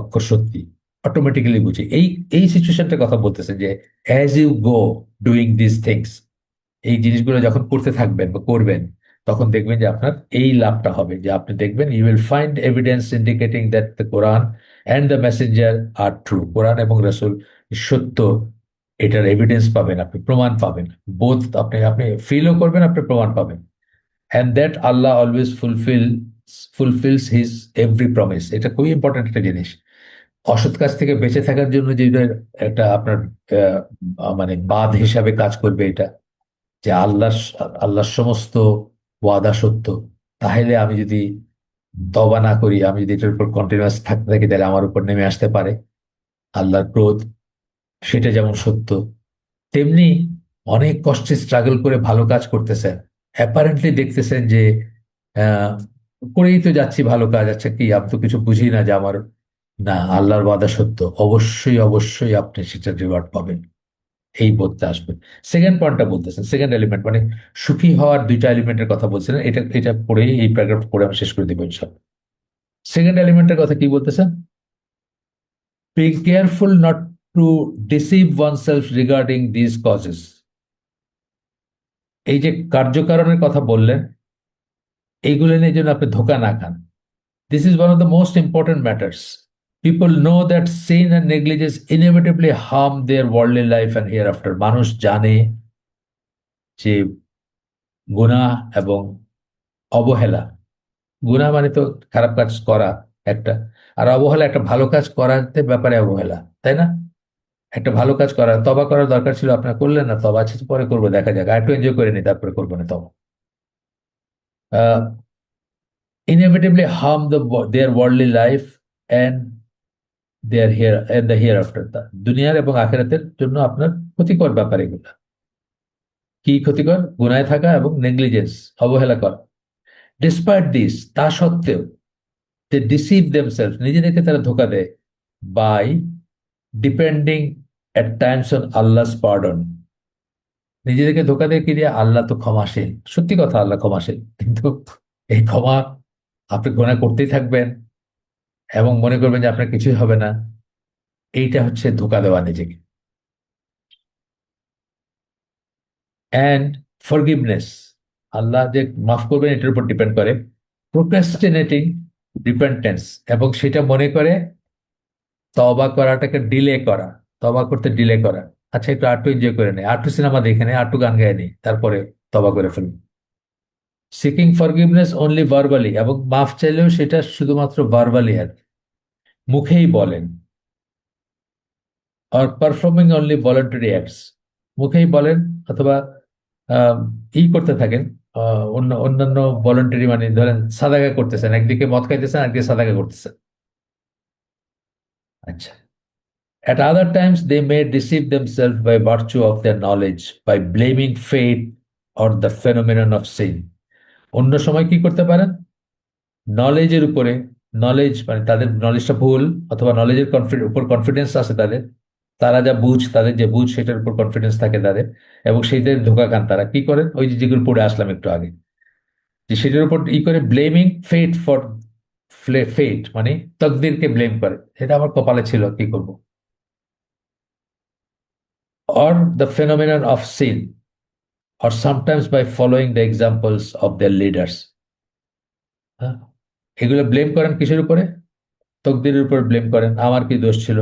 অক্ষর সত্যি। অটোমেটিক্যালি বুঝি। এই এই সিচুয়েশনটার কথা বলতেছে যে as you go doing this things, এই জিনিসগুলো যখন করতে থাকবেন বা করবেন, তখন দেখবেন যে আপনার এই লাভটা হবে, যে আপনি দেখবেন you will find evidence indicating that the Quran and the messenger are true. কোরআন এবং রসুল সত্য, এটার এভিডেন্স পাবেন, আপনি প্রমাণ পাবেন। বোথ, আপনি আপনি ফিলও করবেন, আপনি প্রমাণ পাবেন। And that Allah always ফুলফিলস his every promise. এটা খুবই ইম্পর্টেন্ট একটা জিনিস। অসৎ কাজ থেকে বেঁচে থাকার জন্য যে একটা আপনার মানে বাঁধ হিসাবে কাজ করবে এটা, যে আল্লাহর সমস্ত ওয়াদা সত্য। তাহলে আমি যদি তওবা না করি, আমি যদি এটার উপর কন্টিনিউয়াস থাকতে থাকি, তাহলে আমার উপর নেমে আসতে পারে আল্লাহর ক্রোধ। সেটা যেমন সত্য, তেমনি অনেক কষ্টে স্ট্রাগল করে ভালো কাজ করতেছেন, অ্যাপারেন্টলি দেখতেছেন যে আহ করেই তো যাচ্ছি ভালো কাজ, আচ্ছা কি আমি তো কিছু বুঝি না যে আমার, না, আল্লাহর ওয়াদা সত্য, অবশ্যই অবশ্যই আপনি সেটার রিওয়ার্ড পাবেন, এই বোধটা আসবে। সেকেন্ড পয়েন্টটা বলতেছেন, সেকেন্ড এলিমেন্ট মানে সুখী হওয়ার দুইটা এলিমেন্টের কথা বলছিলেন, এটা এটা পড়েই, এই প্যারাগ্রাফ পড়ে আমি শেষ করে দিব ইনশাল্লাহ। সেকেন্ড এলিমেন্টের কথা কি বলতেছেন? Be careful not to deceive oneself regarding this causes. এই যে কার্যকারণের কথা বললেন, এইগুলো নিয়ে যেন আপনি ধোকা না খান। This is one of the most important matters. People know that sin and negligence inevitably harm their worldly life and hereafter. মানুষ জানে যে গুনাহ এবং অবহেলা, গুনাহ মানে তো খারাপ কাজ করা একটা, আর অবহেলা একটা ভালো কাজ করাতে ব্যাপারে অবহেলা, তাই না? একটা ভালো কাজ করা, তবা করার দরকার ছিল, আপনার করলেন না, তবা আছে পরে করবো, দেখা যাক, আর একটু এনজয় করে নি, তারপরে করবো না তবা। Inevitably harm their worldly life and their here and the hereafter, দুনিয়ার এবং আখেরাতের জন্য আপনার ক্ষতিকর ব্যাপার এগুলো। কি ক্ষতিকর? গুনায় থাকা এবং নেগলিজেন্স, অবহেলা করা। ডিসপাইট দিস, তা সত্ত্বেও, দে ডিসিভ দেমসেলফ, নিজেদেরকে তারা ধোকা দেয়, by depending at times on Allah's pardon. নিজেদেরকে ধোকা দেয় কি দিয়ে? আল্লাহ তো ক্ষমাশীল, সত্যি কথা, আল্লাহ ক্ষমাশীল, কিন্তু এই ক্ষমা, আপনি গুনাহ করতেই থাকবেন এবং মনে করবেন যে আপনার কিছুই হবে না। এইটা হচ্ছে ধোকা দেওয়া নিজেকে। অ্যান্ড ফরগিভনেস, আল্লাহ যে মাফ করবেন এটার উপর ডিপেন্ড করে। প্রোক্রাস্টিনেটিং রিপেন্টেন্স, এবং সেটা মনে করে তওবা করাটাকে ডিলে করা, তওবা করতে ডিলে করা। আচ্ছা একটু আটটু এনজয় করে নেই, আটটু সিনেমা দেখে নেই, আটটু গান গায়ে নেই, তারপরে তওবা করে ফেলুন। সিকিং ফরগিভনেস অনলি ভার্বালি, এবং মাফ চাইলেও সেটা শুধুমাত্র ভার্বালি, আর মুখেই বলেন। আর পারফর্মিং অনলি ভলান্টারি অ্যাক্টস, মুখেই বলেন অথবা আহ, করতে থাকেন, অন্যান্য ভলান্টারি, মানে ধরেন সাদাকা করতেছেন, একদিকে মদ খাইতেছেন, একদিকে সাদাকা করতেছেন। আচ্ছা, At other times, they may deceive themselves by virtue of their knowledge, by blaming fate or the phenomenon of sin. অন্য সময় কি করতে পারেন? নলেজের উপরে, নলেজ মানে তাদের নলেজটা ভুল, অথবা নলেজের উপর কনফিডেন্স আছে তাদের, তারা যা বুঝ, তাদের যে বুঝ সেটার উপর কনফিডেন্স থাকে তাদের, এবং সেইদের ধোঁকা খান। তারা কি করেন? ওই যে যেগুলো পড়ে আসলাম একটু আগে, যে সেটার উপর ই করে ব্লেমিং ফেট ফর, ফেট মানে তকদিরকে ব্লেম করে, এটা আমার কপালে ছিল, কি করব। Or the phenomenon of sin, or sometimes by following the examples of their leaders. হ্যাঁ, এগুলো ব্লেম করেন কিসের উপরে? তকদিরের উপর ব্লেম করেন, আমার কি দোষ ছিল।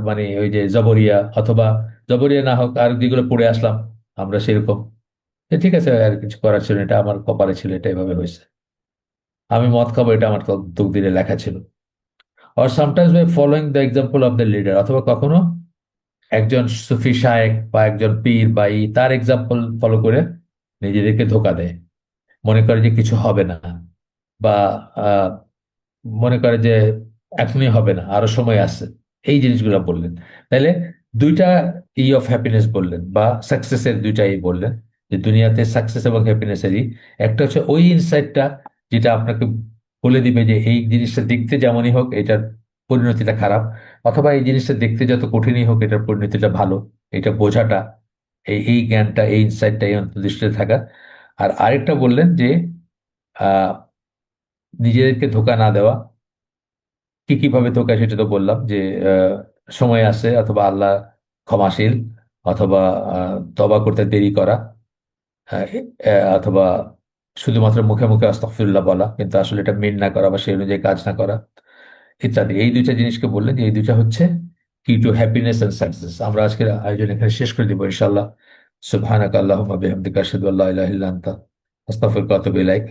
মানে ওই যে জবরিয়া, অথবা জবরিয়া না হোক আর যেগুলো পড়ে আসলাম আমরা সেরকম, ঠিক আছে আর কিছু করার ছিল না, এটা আমার কপালে ছিল, এটা এভাবে হয়েছে, আমি মদ খাবো এটা আমার তকদিরে লেখা ছিল। Or sometimes by following the example of the leader, অথবা কখনো একজন সুফি শায়েখ বা একজন পীর বা তার এক্সাম্পল ফলো করে নিজেদেরকে ধোকা দেয়, মনে করে যে কিছু হবে না, বা আহ, মনে করে যে এখনই হবে না, আরো সময় আছে, এই জিনিসগুলো বললেন। তাইলে দুইটা অফ হ্যাপিনেস বললেন, বা সাকসেসের দুইটাই বললেন, যে দুনিয়াতে সাকসেস এবং হ্যাপিনেসেরই একটা হচ্ছে ওই ইনসাইটটা, যেটা আপনাকে বলে দিবে যে এই জিনিসটা দেখতে যেমনই হোক এটার পরিণতিটা খারাপ, অথবা এই জিনিসটা দেখতে যত কঠিনই হোক এটার পরিণতিটা ভালো, এটা বোঝাটা, এই এই জ্ঞানটা, এই ইনসাইটটা, এই অন্তর্দৃষ্টিতে থাকা। আর আরেকটা বললেন যে আহ নিজেদেরকে ধোকা না দেওয়া। কি কিভাবে ধোকা, সেটা তো বললাম যে আহ, সময় আছে, অথবা আল্লাহ ক্ষমাশীল, অথবা তবা করতে দেরি করা, আহ, অথবা শুধুমাত্র মুখে মুখে আস্তাগফিরুল্লাহ বলা কিন্তু আসলে এটা মেন না করা বা সেই অনুযায়ী কাজ না করা, ইত্যাদি। এই দুইটা জিনিসকে বললেন যে এই দুইটা হচ্ছে কি টু হ্যাপিনেস এন্ড সাকসেস। আমরা আজকের আয়োজন এখানে শেষ করে দিব ইনশাআল্লাহ। সুবহানাকা আল্লাহুম্মা বিহামদিকা আশহাদু আল্লা ইলাহা ইল্লা আনতা আস্তাগফিরুকা ওয়া আতুবু ইলাইক।